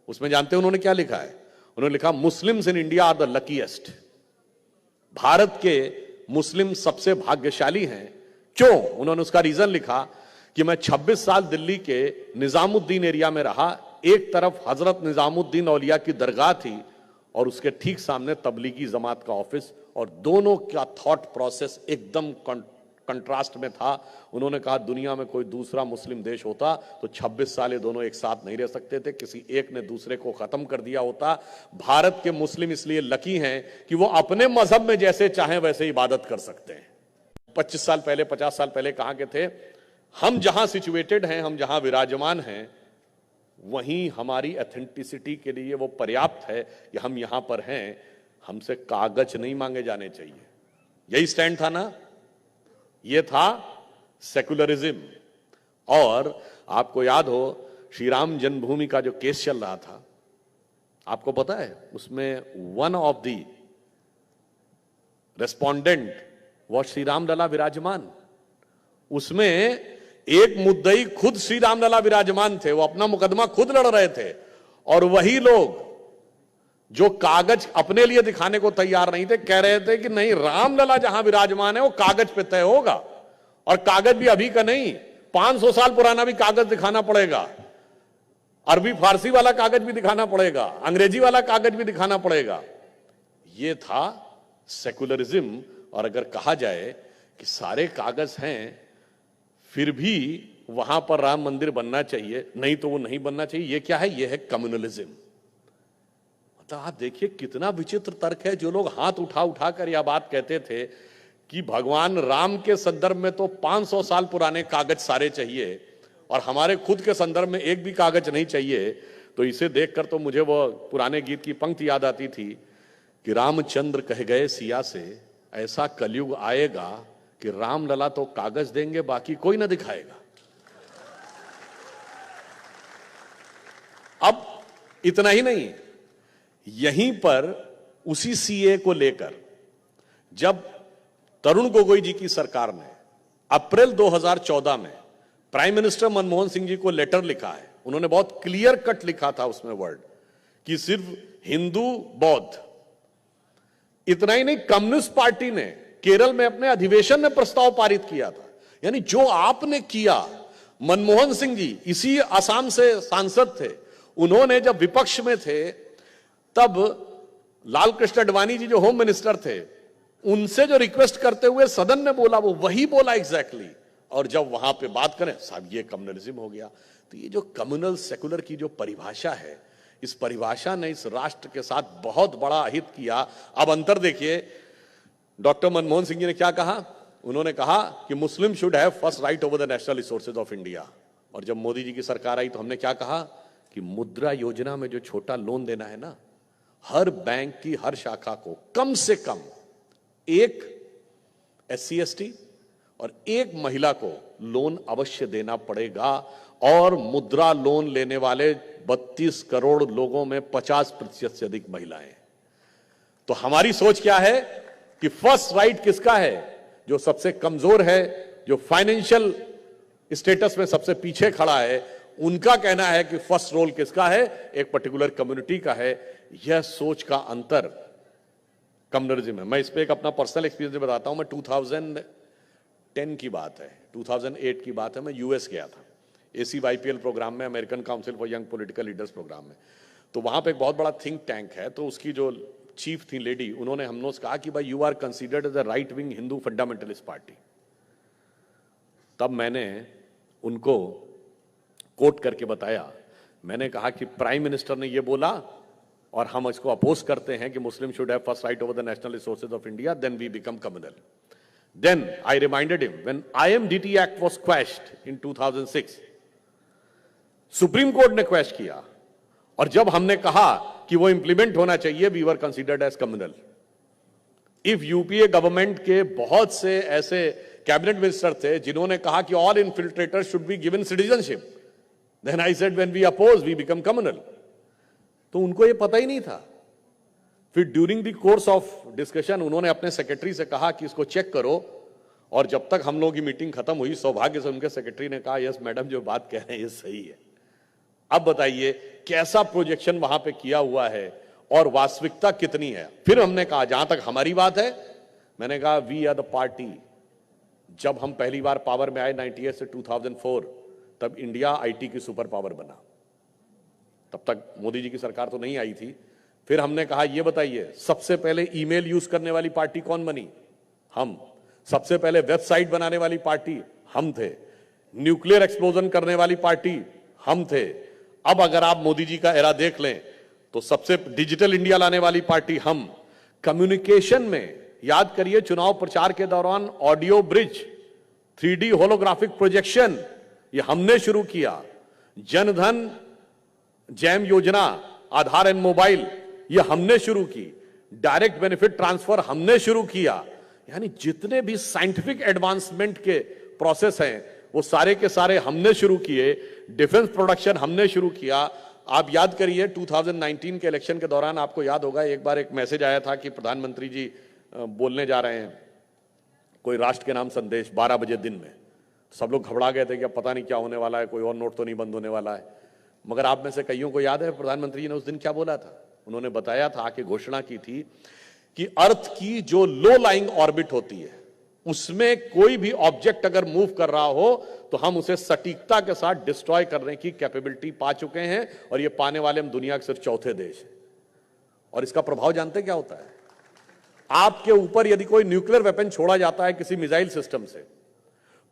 उसमें जानते हैं उन्होंने क्या लिखा है? उन्होंने लिखा Muslims in India are the luckiest. Bharat के मुस्लिम सबसे भाग्यशाली हैं। क्यों? उन्होंने उसका रीजन लिखा कि मैं 26 साल दिल्ली के निजामुद्दीन एरिया में रहा। एक तरफ हजरत निजामुद्दीन औलिया की दरगाह थी और उसके ठीक सामने तबलीगी जमात का ऑफिस, और दोनों का थॉट प्रोसेस एकदम कंट्रास्ट में था। उन्होंने कहा दुनिया में कोई दूसरा मुस्लिम देश होता तो 26 साल ये दोनों एक साथ नहीं रह सकते थे, किसी एक ने दूसरे को खत्म कर दिया होता। भारत के मुस्लिम इसलिए लकी हैं कि वो अपने मजहब में जैसे चाहें वैसे इबादत कर सकते हैं। 25 साल पहले 50 साल पहले कहां के थे हम? जहां सिचुएटेड हैं, हम जहां विराजमान हैं, वहीं हमारी एथेंटिसिटी के लिए वो पर्याप्त है कि हम यहां पर हैं, हमसे कागज नहीं मांगे जाने चाहिए। यही स्टैंड था ना, ये था सेकुलरिज्म। और आपको याद हो श्री राम जन्मभूमि का जो केस चल रहा था, आपको पता है उसमें one of the respondent was Shri Ram Lalla Virajman. उसमें एक मुद्दई खुद श्री राम लला विराजमान थे, वो अपना मुकदमा खुद लड़ रहे थे, और वही लोग जो कागज अपने लिए दिखाने को तैयार नहीं थे, कह रहे थे कि नहीं, रामलला जहां विराजमान है वो कागज पे तय होगा, और कागज भी अभी का नहीं, 500 साल पुराना भी कागज दिखाना पड़ेगा, अरबी फारसी वाला कागज भी दिखाना पड़ेगा, अंग्रेजी वाला कागज भी दिखाना पड़ेगा। ये था सेकुलरिज्म। और अगर कहा जाए कि सारे कागज हैं फिर भी वहां पर राम मंदिर बनना चाहिए, नहीं तो वो नहीं बनना चाहिए, ये क्या है? ये है कम्युनलिज्म। तो आप देखिए कितना विचित्र तर्क है। जो लोग हाथ उठा उठा कर यह बात कहते थे कि भगवान राम के संदर्भ में तो 500 साल पुराने कागज सारे चाहिए और हमारे खुद के संदर्भ में एक भी कागज नहीं चाहिए, तो इसे देखकर तो मुझे वो पुराने गीत की पंक्ति याद आती थी कि रामचंद्र कह गए सिया से, ऐसा कलयुग आएगा कि रामलला तो कागज देंगे, बाकी कोई ना दिखाएगा। अब इतना ही नहीं, यहीं पर उसी सीए को लेकर जब तरुण गोगोई जी की सरकार ने अप्रैल 2014 में प्राइम मिनिस्टर मनमोहन सिंह जी को लेटर लिखा है, उन्होंने बहुत क्लियर कट लिखा था उसमें वर्ड कि सिर्फ हिंदू बौद्ध। इतना ही नहीं, कम्युनिस्ट पार्टी ने केरल में अपने अधिवेशन में प्रस्ताव पारित किया था। यानी जो आपने किया, मनमोहन सिंह जी इसी असम से सांसद थे, उन्होंने जब विपक्ष में थे तब लाल कृष्ण आडवाणी जी जो होम मिनिस्टर थे, उनसे जो रिक्वेस्ट करते हुए सदन में बोला, वो वही बोला एग्जैक्टली। और जब वहां पे बात करें साहब, ये कम्युनलिज्म हो गया। तो ये जो कम्युनल सेकुलर की जो परिभाषा है, इस परिभाषा ने इस राष्ट्र के साथ बहुत बड़ा अहित किया। अब अंतर देखिए, डॉक्टर मनमोहन सिंह जी ने क्या कहा? उन्होंने कहा कि Muslim should have first right over the national resources of India. और जब मोदी जी की सरकार आई तो हमने क्या कहा कि मुद्रा योजना में जो छोटा लोन देना है ना, हर बैंक की हर शाखा को कम से कम एक SC ST और एक महिला को लोन अवश्य देना पड़ेगा। और मुद्रा लोन लेने वाले 32 करोड़ लोगों में 50% से अधिक महिलाएं। तो हमारी सोच क्या है कि फर्स्ट राइट किसका है? जो सबसे कमजोर है, जो फाइनेंशियल स्टेटस में सबसे पीछे खड़ा है, उनका कहना है कि फर्स्ट रोल किसका है? एक पर्टिकुलर कम्युनिटी का है। यह सोच का अंतर कम्युनलिज्म है। मैं इस पे एक अपना पर्सनल एक्सपीरियंस बताता हूं। मैं 2010 की बात है, 2008 की बात है, मैं यूएस गया था ACYPL प्रोग्राम में, American Council for Young Political Leaders programme में। तो वहां पे एक बहुत बड़ा थिंक टैंक है, तो उसकी जो चीफ थी लेडी, उन्होंने हम लोग से कहा कि भाई you are considered as a right wing Hindu fundamentalist party. तब मैंने उनको कोट करके बताया, मैंने कहा कि प्राइम मिनिस्टर ने ये बोला और हम इसको अपोज करते हैं कि Muslim should have first right over the national resources of India, then we become communal. Then I reminded him when IMDT Act was quashed in 2006, supreme court ने क्वेश किया, और जब हमने कहा कि वो इंप्लीमेंट होना चाहिए, we were considered as communal. If UPA government के बहुत से ऐसे कैबिनेट मिनिस्टर थे जिन्होंने कहा कि all infiltrators should be given citizenship, then I said when we oppose we become communal. तो उनको ये पता ही नहीं था। फिर during the course of discussion उन्होंने अपने सेक्रेटरी से कहा कि इसको चेक करो, और जब तक हम लोगों की मीटिंग खत्म हुई, सौभाग्य से उनके सेक्रेटरी ने कहा यस मैडम, जो बात कह रहे हैं ये सही है। अब बताइए कैसा प्रोजेक्शन वहां पे किया हुआ है और वास्तविकता कितनी है। फिर हमने कहा, जहां तक हमारी बात है, मैंने कहा वी आर द पार्टी। जब हम पहली बार पावर में आए 98 से 2004, तब इंडिया आईटी की सुपर पावर बना। तब तक मोदी जी की सरकार तो नहीं आई थी। फिर हमने कहा ये बताइए, सबसे पहले ईमेल यूज करने वाली पार्टी कौन बनी? हम। सबसे पहले वेबसाइट बनाने वाली पार्टी हम थे। न्यूक्लियर एक्सप्लोजन करने वाली पार्टी हम थे। अब अगर आप मोदी जी का एरा देख लें तो सबसे डिजिटल इंडिया लाने वाली पार्टी हम। कम्युनिकेशन में याद करिए, चुनाव प्रचार के दौरान audio bridge, 3D holographic projection, ये हमने शुरू किया। जनधन जैम योजना, आधार एंड मोबाइल, ये हमने शुरू की। डायरेक्ट बेनिफिट ट्रांसफर हमने शुरू किया। यानी जितने भी साइंटिफिक एडवांसमेंट के प्रोसेस हैं वो सारे के सारे हमने शुरू किए। डिफेंस प्रोडक्शन हमने शुरू किया। आप याद करिए 2019 के इलेक्शन के दौरान, आपको याद होगा एक बार एक मैसेज आया था कि प्रधानमंत्री जी बोलने जा रहे हैं कोई राष्ट्र के नाम संदेश 12 बजे दिन में। सब लोग घबरा गए थे कि अब पता नहीं क्या होने वाला है, कोई और नोट तो नहीं बंद होने वाला है। मगर आप में से कईयों को याद है प्रधानमंत्री जी ने उस दिन क्या बोला था? उन्होंने बताया था कि घोषणा की थी कि अर्थ की जो लो लाइंग ऑर्बिट होती है उसमें कोई भी ऑब्जेक्ट अगर मूव कर रहा हो तो हम उसे सटीकता के साथ डिस्ट्रॉय करने की कैपेबिलिटी पा चुके हैं, और ये पाने वाले हम दुनिया के सिर्फ चौथे देश हैं। और इसका प्रभाव जानते क्या होता है? आपके ऊपर यदि कोई न्यूक्लियर वेपन छोड़ा जाता है किसी मिसाइल सिस्टम से,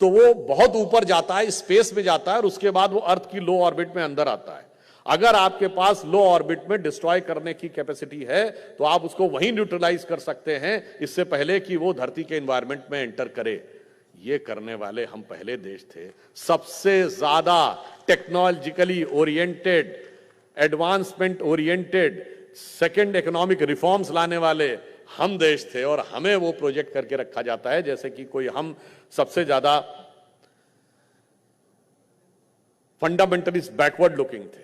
तो वो बहुत ऊपर जाता है, स्पेस में जाता है, और उसके बाद वो अर्थ की लो ऑर्बिट में अंदर आता है। अगर आपके पास लो ऑर्बिट में डिस्ट्रॉय करने की कैपेसिटी है तो आप उसको वहीं न्यूट्रलाइज कर सकते हैं, इससे पहले कि वो धरती के एनवायरनमेंट में एंटर करे। ये करने वाले हम पहले देश थे। सबसे ज्यादा technologically oriented, advancement oriented, second economic reforms लाने वाले हम देश थे, और हमें वो प्रोजेक्ट करके रखा जाता है जैसे कि कोई हम सबसे ज्यादा फंडामेंटलिस्ट बैकवर्ड लुकिंग थे।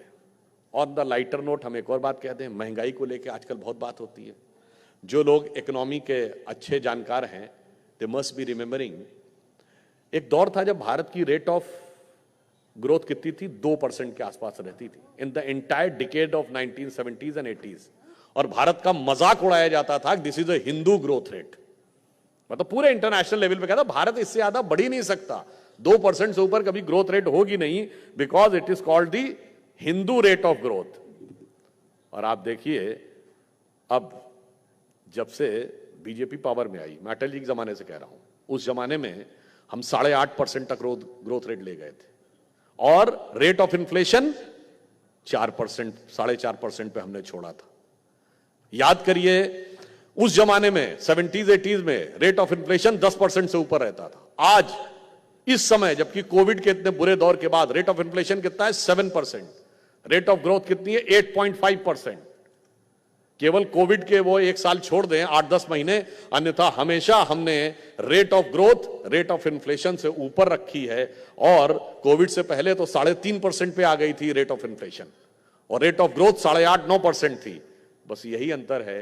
ऑन द लाइटर नोट हम एक और बात कहते हैं, महंगाई को लेकर आजकल बहुत बात होती है। जो लोग इकोनॉमी के अच्छे जानकार हैं, दे मस्ट बी रिमेंबरिंग, एक दौर था जब भारत की रेट ऑफ ग्रोथ कितनी थी? 2% के आसपास रहती थी in the entire decade of 1970s and 80s। और भारत का मजाक उड़ाया जाता था, this is a Hindu growth rate. मतलब पूरे इंटरनेशनल लेवल पे कहता भारत इससे ज्यादा बढ़ ही नहीं सकता, 2% से ऊपर कभी ग्रोथ रेट होगी नहीं, because it is called the Hindu rate of growth. और आप देखिए अब जब से बीजेपी पावर में आई, मैं अटल जी के जमाने से कह रहा हूं, उस जमाने में हम 8.5% तक ग्रोथ रेट ले गए थे, और रेट ऑफ इन्फ्लेशन 4%, 4.5% पे हमने छोड़ा था। याद करिए उस जमाने में 70s 80s में रेट ऑफ इन्फ्लेशन 10% से ऊपर रहता था। आज इस समय जबकि कोविड के इतने बुरे दौर के बाद रेट ऑफ इन्फ्लेशन कितना है? 7%। रेट ऑफ ग्रोथ कितनी है? 8.5%। केवल कोविड के वो एक साल छोड़ दें, 8-10 महीने, अन्यथा हमेशा हमने rate of growth rate of inflation से ऊपर रखी है। और कोविड से पहले तो 3.5% पे आ गई थी रेट ऑफ इन्फ्लेशन, और रेट ऑफ ग्रोथ 8.5-9% थी। बस यही अंतर है।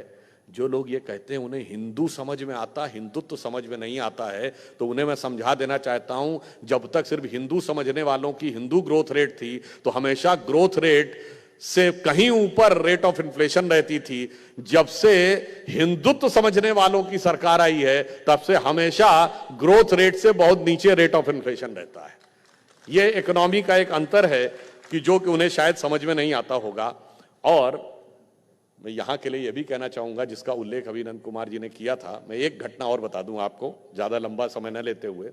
जो लोग ये कहते हैं उन्हें हिंदू समझ में आता, हिंदुत्व समझ में नहीं आता है, तो उन्हें मैं समझा देना चाहता हूं, जब तक सिर्फ हिंदू समझने वालों की हिंदू ग्रोथ रेट थी तो हमेशा ग्रोथ रेट से कहीं ऊपर रेट ऑफ इन्फ्लेशन रहती थी। जब से हिंदुत्व समझने वालों की सरकार आई है तब से हमेशा ग्रोथ रेट से बहुत नीचे रेट ऑफ इन्फ्लेशन रहता है। यह इकोनॉमी का एक अंतर है कि जो कि उन्हें शायद समझ में नहीं आता होगा। और मैं यहां के लिए यह भी कहना चाहूंगा, जिसका उल्लेख अभी नंद कुमार जी ने किया था, मैं एक घटना और बता दूं आपको, ज्यादा लंबा समय न लेते हुए।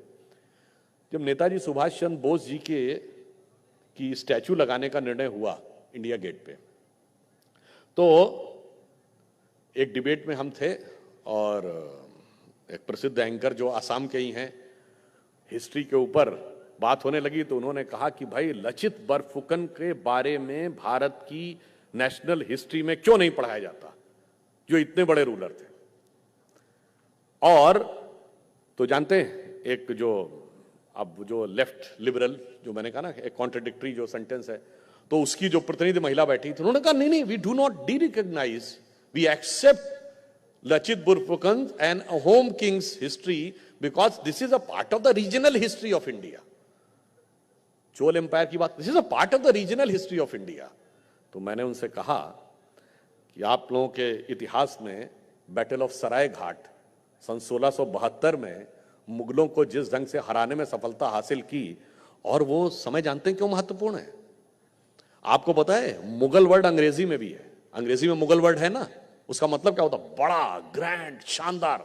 जब नेताजी सुभाष चंद्र बोस जी की स्टैचू लगाने का निर्णय हुआ इंडिया गेट पे, तो एक डिबेट में हम थे, और एक प्रसिद्ध एंकर जो आसाम के ही हैं, हिस्ट्री के ऊपर बात होने लगी, तो उन्होंने कहा कि भाई लचित बरफुकन के बारे में भारत की नेशनल हिस्ट्री में क्यों नहीं पढ़ाया जाता, जो इतने बड़े रूलर थे। और तो जानते हैं, एक जो अब जो लेफ्ट लिबरल, जो मैंने कहा ना एक कॉन्ट्रडिक्टरी जो सेंटेंस है, तो उसकी जो प्रतिनिधि महिला बैठी थी, उन्होंने कहा नहीं नहीं, we do not derecognize, we accept Lachit Borphukan's and Ahom King's history because this is a part of the regional history of India. Chola empire की बात, this is a part of the regional history of India. तो मैंने उनसे कहा कि आप लोगों के इतिहास में बैटल ऑफ सराय घाट सन 1672 में मुगलों को जिस ढंग से हराने में सफलता हासिल की, और वो समय जानते हैं क्यों महत्वपूर्ण है? आपको पता है मुगल वर्ड अंग्रेजी में भी है, अंग्रेजी में मुगल वर्ड है ना, उसका मतलब क्या होता? बड़ा, ग्रैंड, शानदार।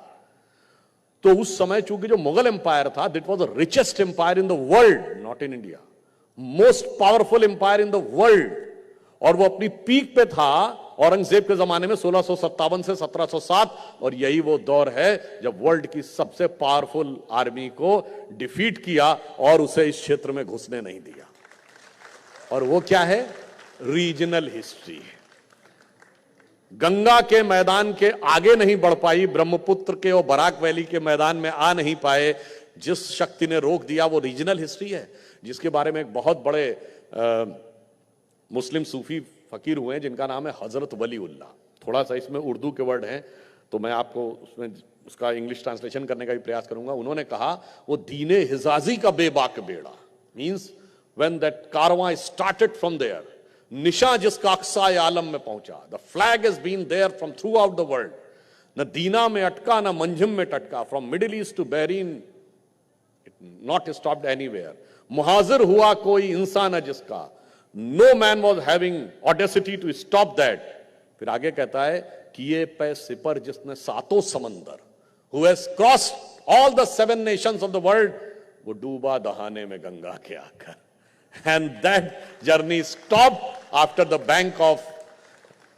तो उस समय चूंकि जो मुगल एम्पायर था, that was the richest empire in the world, not in India, most powerful empire in the world, और वो अपनी पीक पे था औरंगजेब के जमाने में 1657 से 1707, और यही वो दौर है जब वर्ल्ड की सबसे पावरफुल आर्मी को डिफीट किया और उसे इस क्षेत्र में घुसने नहीं दिया। और वो क्या है? Regional history. गंगा के मैदान के आगे नहीं बढ़ पाई, ब्रह्मपुत्र के और बराक वैली के मैदान में आ नहीं पाए, जिस शक्ति ने रोक दिया वो रीजनल हिस्ट्री है, जिसके बारे में एक बहुत बड़े मुस्लिम सूफी फकीर हुए हैं जिनका नाम है हजरत वलीउल्लाह। थोड़ा सा इसमें उर्दू के वर्ड हैं तो मैं आपको उसमें उसका इंग्लिश ट्रांसलेशन करने का भी प्रयास करूंगा। उन्होंने कहा वो दीने हिजाजी का बेबाक बेड़ा, means when that karvan started from there, निशा जिसका अक्साए आलम में पहुंचा, the flag has been there from throughout the world, न दीना में अटका न मंजिम में टटका, from middle east to Bahrain not stopped anywhere, मुहाजिर हुआ कोई इंसान है जिसका, no man was having audacity to stop that. फिर आगे कहता है किए पे सिपर जिसने सातों समंदर, who has crossed all the 7 Nations of the world, वो डूबा दहाने में गंगा के आकर, and that journey stopped after the bank of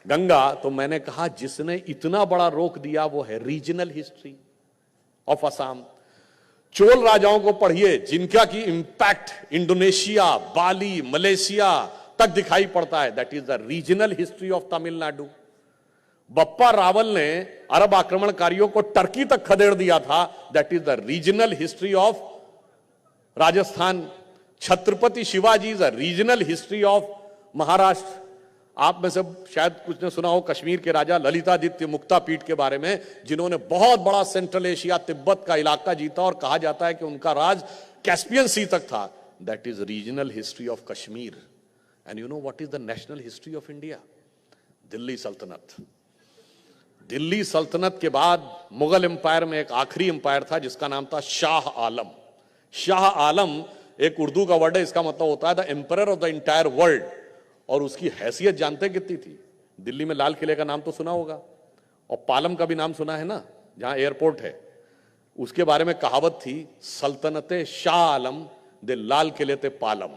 Ganga. तो मैंने कहा जिसने इतना बड़ा रोक दिया वो है regional history of Assam. Chola राजाओं को पढ़िए जिनका की इंपैक्ट इंडोनेशिया, बाली, मलेशिया तक दिखाई पड़ता है, that is the regional history of Tamil Nadu. Bappa Rawal ने अरब आक्रमणकारियों को टर्की तक खदेड़ दिया था, that is the regional history of Rajasthan. Chhatrapati Shivaji is a regional history of Maharashtra. आप में से शायद कुछ ने सुना हो कश्मीर के राजा ललितादित्य मुक्तापीठ के बारे में, जिन्होंने बहुत बड़ा सेंट्रल एशिया, तिब्बत का इलाका जीता, और कहा जाता है कि उनका राज कैस्पियन सी तक था। That is regional history of Kashmir. And you know what is the national history of India? Delhi सल्तनत। दिल्ली सल्तनत के बाद मुगल एम्पायर में एक आखिरी एम्पायर था जिसका नाम था शाह आलम। शाह आलम एक उर्दू का वर्ड है, इसका मतलब होता है the emperor of the entire world. और उसकी हैसियत जानते कितनी थी? दिल्ली में लाल किले का नाम तो सुना होगा, और पालम का भी नाम सुना है ना, जहां एयरपोर्ट है। उसके बारे में कहावत थी, सल्तनते शाह आलम दे लाल किले ते Palam.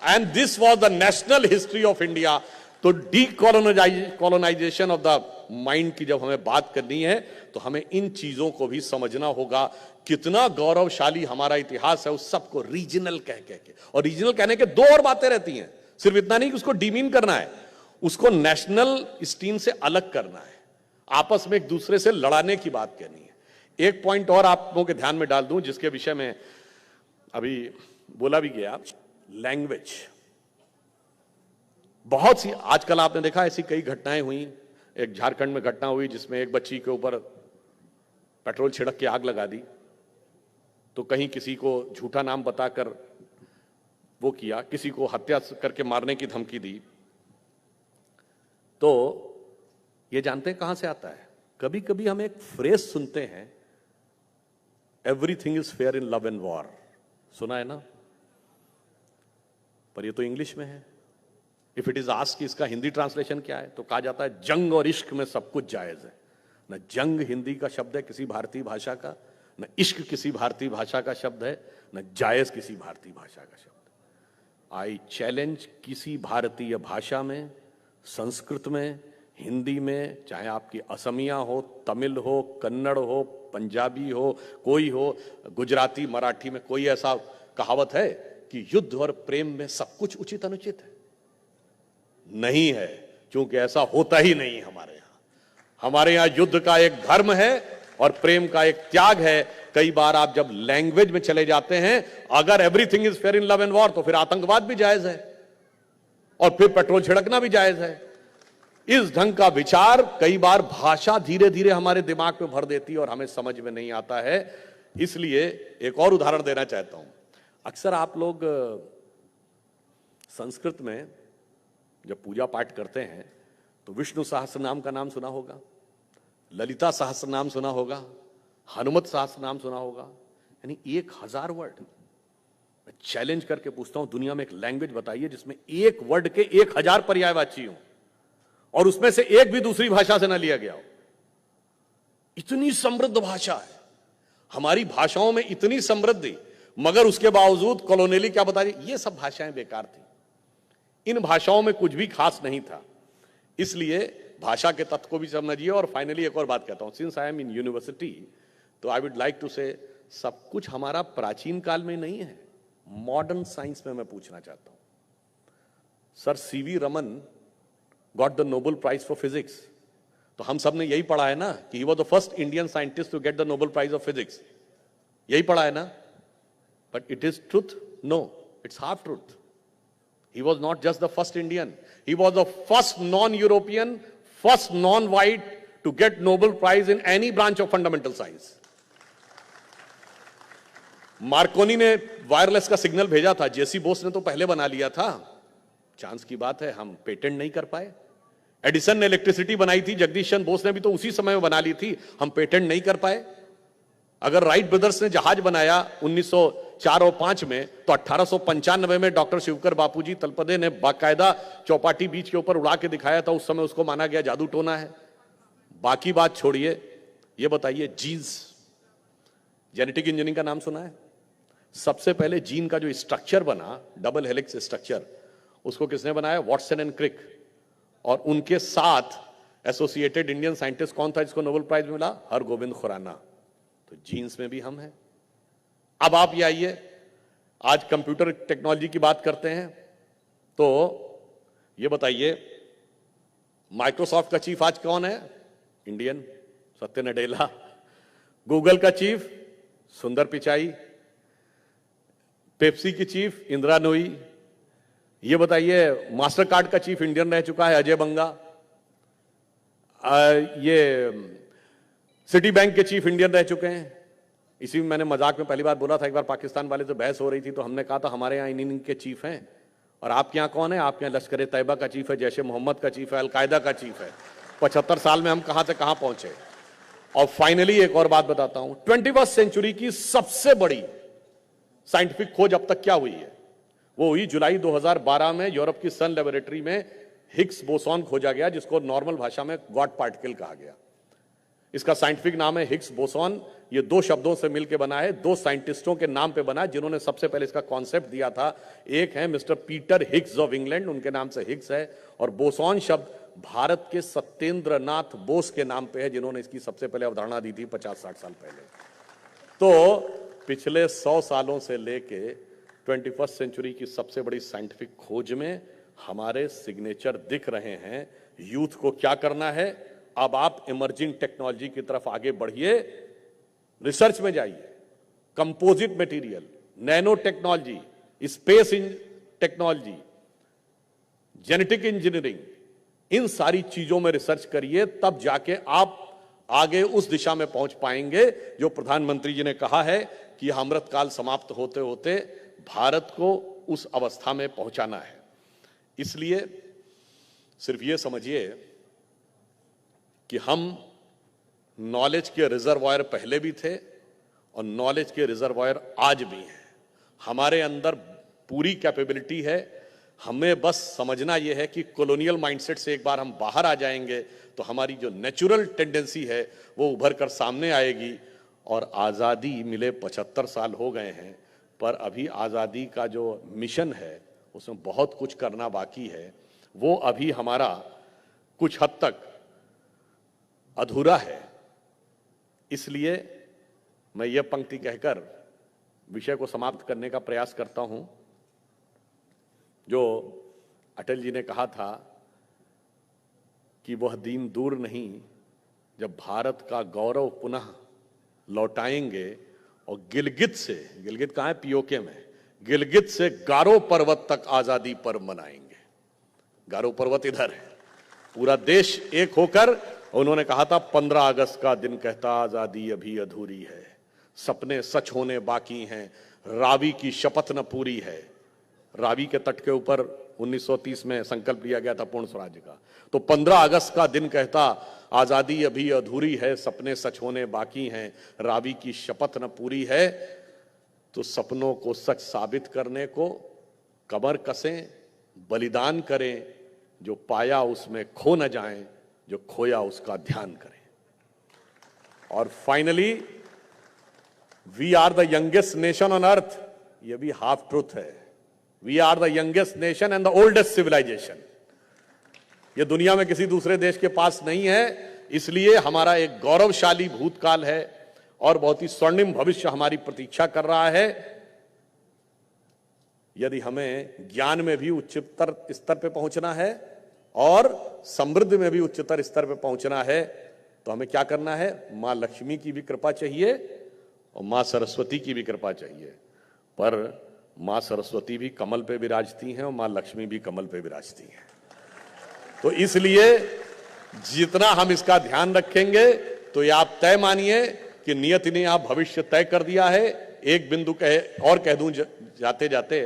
And this was the national history of India. तो डीकोलोनाइजेशन ऑफ द माइंड की जब हमें बात करनी है तो हमें इन चीजों को भी समझना होगा। कितना गौरवशाली हमारा इतिहास है, उस सबको रीजनल कह के, और रीजनल कहने के दो और बातें रहती हैं, सिर्फ इतना नहीं कि उसको डीमीन करना है, उसको नेशनल स्टीम से अलग करना है, आपस में एक दूसरे से लड़ाने की बात कहनी है। एक पॉइंट और आप लोगों के ध्यान में डाल दूं जिसके विषय में अभी बोला भी गया, लैंग्वेज। बहुत सी आजकल आपने देखा ऐसी कई घटनाएं हुई। एक झारखंड में घटना हुई जिसमें एक बच्ची के ऊपर पेट्रोल छिड़क के आग लगा दी, तो कहीं किसी को झूठा नाम बताकर वो किया, किसी को हत्या करके मारने की धमकी दी। तो ये जानते हैं कहां से आता है? कभी कभी हम एक फ्रेज सुनते हैं, everything is fair in love and war, सुना है ना? पर ये तो इंग्लिश में है। इफ इट इज आस्क्ड कि इसका हिंदी ट्रांसलेशन क्या है, तो कहा जाता है जंग और इश्क में सब कुछ जायज है। न जंग हिंदी का शब्द है किसी भारतीय भाषा का, न इश्क किसी भारतीय भाषा का शब्द है, न जायज किसी भारतीय भाषा का शब्द। आई चैलेंज किसी भारतीय भाषा में, संस्कृत में, हिंदी में, चाहे आपकी असमिया हो, तमिल हो, कन्नड़ हो, पंजाबी हो, कोई हो, गुजराती, मराठी में कोई ऐसा कहावत है कि युद्ध और प्रेम में सब कुछ उचित अनुचित है? नहीं है, क्योंकि ऐसा होता ही नहीं हमारे यहां। हमारे यहां युद्ध का एक धर्म है और प्रेम का एक त्याग है। कई बार आप जब लैंग्वेज में चले जाते हैं, अगर everything is fair in love and war, तो फिर आतंकवाद भी जायज है और फिर पेट्रोल छिड़कना भी जायज है। इस ढंग का विचार कई बार भाषा धीरे धीरे हमारे दिमाग में भर देती है और हमें समझ में नहीं आता है। इसलिए एक और उदाहरण देना चाहता हूं। अक्सर आप लोग संस्कृत में जब पूजा पाठ करते हैं तो विष्णु सहस्त्र नाम का नाम सुना होगा, ललिता सहस्त्र नाम सुना होगा, हनुमत सहस्त्र नाम सुना होगा, यानी 1000 वर्ड। मैं चैलेंज करके पूछता हूं, दुनिया में एक लैंग्वेज बताइए जिसमें एक वर्ड के 1000 पर्यायवाची हो और उसमें से एक भी दूसरी भाषा से ना लिया गया हो। इतनी समृद्ध भाषा है हमारी, भाषाओं में इतनी समृद्धि, मगर उसके बावजूद कॉलोनियली क्या बता रही, ये सब भाषाएं बेकार थी, इन भाषाओं में कुछ भी खास नहीं था। इसलिए भाषा के तत्व को भी समझिए। और फाइनली एक और बात कहता हूं, since I am in university, तो आई वुड लाइक टू से सब कुछ हमारा प्राचीन काल में नहीं है, मॉडर्न साइंस में मैं पूछना चाहता हूं। Sir C V Raman got the Nobel prize for physics, तो हम सब ने यही पढ़ा है ना कि he was the first Indian scientist to get the Nobel prize of physics, यही पढ़ा है ना? But it is truth? No, it's half truth. He was not just the first Indian, he was the first non-European, first non-white to get Nobel Prize in any branch of fundamental science. Markovnikov ने wireless का signal भेजा था, जेसी बोस ने तो पहले बना लिया था। चांस की बात है हम पेटेंट नहीं कर पाए। एडिसन ने इलेक्ट्रिसिटी बनाई थी, जगदीश चंद्र बोस ने भी तो उसी समय में बना ली थी, हम पेटेंट नहीं कर पाए। अगर राइट ब्रदर्स ने जहाज बनाया 1904 और 5 में, तो 1895 में डॉक्टर शिवकर बापूजी तलपदे ने बाकायदा चौपाटी बीच के ऊपर उड़ा के दिखाया था, उस समय उसको माना गया जादू टोना है। बाकी बात छोड़िए, ये बताइए जीन्स, जेनेटिक इंजीनियरिंग का नाम सुना है? सबसे पहले जीन का जो स्ट्रक्चर बना, डबल हेलिक्स स्ट्रक्चर, उसको किसने बनाया? Watson and Crick. और उनके साथ एसोसिएटेड इंडियन साइंटिस्ट कौन था जिसको नोबेल प्राइज मिला? हरगोविंद खुराना। तो जीन्स में भी हम हैं। अब आप ये आइए, आज कंप्यूटर टेक्नोलॉजी की बात करते हैं, तो ये बताइए माइक्रोसॉफ्ट का चीफ आज कौन है? इंडियन, सत्य नडेला। गूगल का चीफ सुंदर पिचाई। पेप्सी की चीफ इंदिरा नोई। ये बताइए मास्टर कार्ड का चीफ इंडियन रह चुका है अजय बंगा। ये सिटी बैंक के चीफ इंडियन रह चुके हैं। इसी में मैंने मजाक में पहली बार बोला था, एक बार पाकिस्तान वाले से बहस हो रही थी तो हमने कहा था हमारे यहाँ इन के चीफ हैं, और आपके यहाँ कौन है? आपके यहाँ लश्कर तैयबा का चीफ है, जैश ए मोहम्मद का चीफ है, अलकायदा का चीफ है। 75 साल में हम कहां से कहां पहुंचे। और फाइनली एक और बात बताता हूं, 21वीं सेंचुरी की सबसे बड़ी साइंटिफिक खोज अब तक क्या हुई है? वो हुई जुलाई 2012 में यूरोप की सन लेबोरेटरी में हिग्स बोसॉन खोजा गया, जिसको नॉर्मल भाषा में गॉड पार्टिकल कहा गया। इसका साइंटिफिक नाम है हिग्स बोसॉन। ये दो शब्दों से मिलकर बना है, दो साइंटिस्टों के नाम पे बना है जिन्होंने सबसे पहले इसका कॉन्सेप्ट दिया था। एक है mister Peter Higgs of England, उनके नाम से हिग्स है, और बोसॉन शब्द भारत के सत्येंद्र नाथ बोस के नाम पे है, जिन्होंने इसकी सबसे पहले अवधारणा दी थी 50-60 साल पहले। तो पिछले 100 सालों से लेके 21वीं सेंचुरी की सबसे बड़ी साइंटिफिक खोज में हमारे सिग्नेचर दिख रहे हैं। यूथ को क्या करना है? अब आप इमर्जिंग टेक्नोलॉजी की तरफ आगे बढ़िए, रिसर्च में जाइए, composite material, nano technology, space technology, genetic engineering, इन सारी चीजों में रिसर्च करिए, तब जाके आप आगे उस दिशा में पहुंच पाएंगे जो प्रधानमंत्री जी ने कहा है कि अमृतकाल समाप्त होते होते भारत को उस अवस्था में पहुंचाना है। इसलिए सिर्फ ये समझिए कि हम नॉलेज के रिजर्वायर पहले भी थे और नॉलेज के रिजर्वायर आज भी हैं। हमारे अंदर पूरी कैपेबिलिटी है, हमें बस समझना यह है कि कॉलोनियल माइंडसेट से एक बार हम बाहर आ जाएंगे तो हमारी जो नेचुरल टेंडेंसी है वो उभर कर सामने आएगी। और आज़ादी मिले 75 साल हो गए हैं, पर अभी आज़ादी का जो मिशन है उसमें बहुत कुछ करना बाकी है, वो अभी हमारा कुछ हद तक अधूरा है। इसलिए मैं ये पंक्ति कहकर विषय को समाप्त करने का प्रयास करता हूं, जो अटल जी ने कहा था कि वह दिन दूर नहीं जब भारत का गौरव पुनः लौटाएंगे और गिलगित कहां है, पीओके में, गिलगित से गारो पर्वत तक आजादी पर्व मनाएंगे। गारो पर्वत इधर है, पूरा देश एक होकर। उन्होंने कहा था 15 अगस्त का दिन कहता आजादी अभी अधूरी है, सपने सच होने बाकी हैं, रावी की शपथ न पूरी है। रावी के तट के ऊपर 1930 में संकल्प लिया गया था पूर्ण स्वराज्य का। तो 15 अगस्त का दिन कहता आजादी अभी अधूरी है, सपने सच होने बाकी हैं, रावी की शपथ न पूरी है। तो सपनों को सच साबित करने को कमर कसें, बलिदान करें, जो पाया उसमें खो न जाएं, जो खोया उसका ध्यान करें। और finally, we are the youngest nation on earth, ये भी हाफ ट्रूथ है। We are the youngest nation and the oldest civilisation. ये दुनिया में किसी दूसरे देश के पास नहीं है, इसलिए हमारा एक गौरवशाली भूतकाल है और बहुत ही स्वर्णिम भविष्य हमारी प्रतीक्षा कर रहा है। यदि हमें ज्ञान में भी उच्चतर स्तर पे पहुंचना है और समृद्धि में भी उच्चतर स्तर पे पहुंचना है, तो हमें क्या करना है? मां लक्ष्मी की भी कृपा चाहिए और मां सरस्वती की भी कृपा चाहिए। पर मां सरस्वती भी कमल पे विराजती हैं और मां लक्ष्मी भी कमल पे विराजती हैं। तो इसलिए जितना हम इसका ध्यान रखेंगे, तो ये आप तय मानिए कि नियति ने आप भविष्य तय कर दिया है। एक बिंदु कह दूं जाते जाते,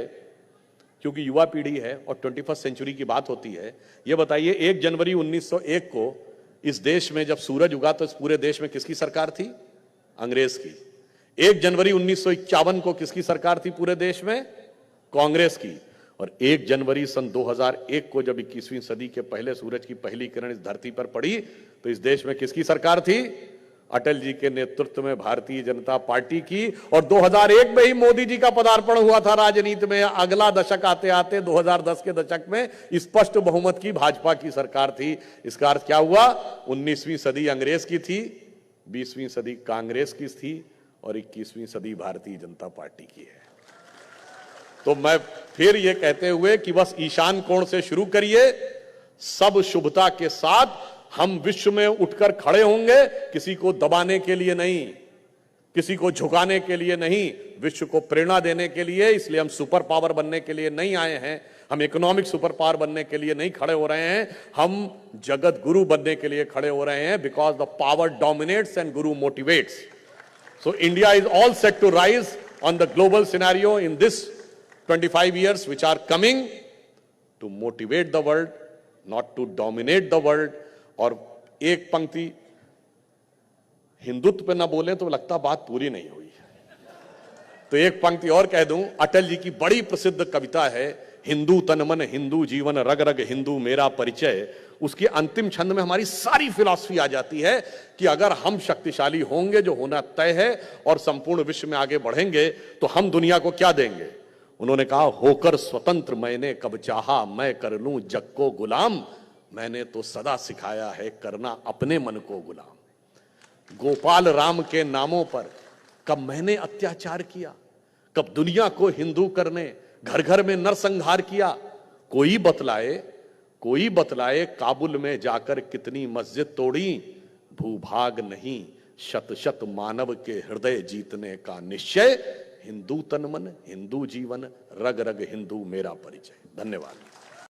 क्योंकि युवा पीढ़ी है और 21st सेंचुरी की बात होती है। ये बताइए, 1 जनवरी 1901 को इस देश में जब सूरज उगा तो इस पूरे देश में किसकी सरकार थी? अंग्रेज की। 1 जनवरी 1951 को किसकी सरकार थी पूरे देश में? कांग्रेस की। और 1 जनवरी सन 2001 को जब 21वीं सदी के पहले सूरज की पहली किरण इस धरती पर पड़ी, तो इस देश में किसकी सरकार थी? अटल जी के नेतृत्व में भारतीय जनता पार्टी की। और 2001 में ही मोदी जी का पदार्पण हुआ था राजनीति में। अगला दशक आते आते 2010 के दशक में स्पष्ट बहुमत की भाजपा की सरकार थी। इसका अर्थ क्या हुआ? 19वीं सदी अंग्रेज की थी, 20वीं सदी कांग्रेस की थी और 21वीं सदी भारतीय जनता पार्टी की है। तो मैं फिर ये कहते हुए कि बस ईशान कोण से शुरू करिए, सब शुभता के साथ हम विश्व में उठकर खड़े होंगे, किसी को दबाने के लिए नहीं, किसी को झुकाने के लिए नहीं, विश्व को प्रेरणा देने के लिए। इसलिए हम सुपर पावर बनने के लिए नहीं आए हैं, हम इकोनॉमिक सुपर पावर बनने के लिए नहीं खड़े हो रहे हैं, हम जगत गुरु बनने के लिए खड़े हो रहे हैं। Because the power dominates and Guru motivates. So India is all set to rise on the global scenario in this 25 years which are coming, to motivate the world, not to dominate the world. और एक पंक्ति हिंदुत्व पे ना बोले तो लगता बात पूरी नहीं हुई, तो एक पंक्ति और कह दूं। अटल जी की बड़ी प्रसिद्ध कविता है, हिंदू तन मन हिंदू जीवन, रग रग हिंदू मेरा परिचय। उसके अंतिम छंद में हमारी सारी फिलॉसफी आ जाती है कि अगर हम शक्तिशाली होंगे, जो होना तय है, और संपूर्ण विश्व में आगे बढ़ेंगे, तो हम दुनिया को क्या देंगे? उन्होंने कहा, होकर स्वतंत्र मैंने कब चाहा, मैं कर लूं जग को गुलाम, मैंने तो सदा सिखाया है करना अपने मन को गुलाम। गोपाल राम के नामों पर कब मैंने अत्याचार किया, कब दुनिया को हिंदू करने घर घर में नरसंहार किया? कोई बतलाए काबुल में जाकर कितनी मस्जिद तोड़ी, भूभाग नहीं शत शत मानव के हृदय जीतने का निश्चय, हिंदू तन मन हिंदू जीवन, रग रग हिंदू मेरा परिचय। धन्यवाद।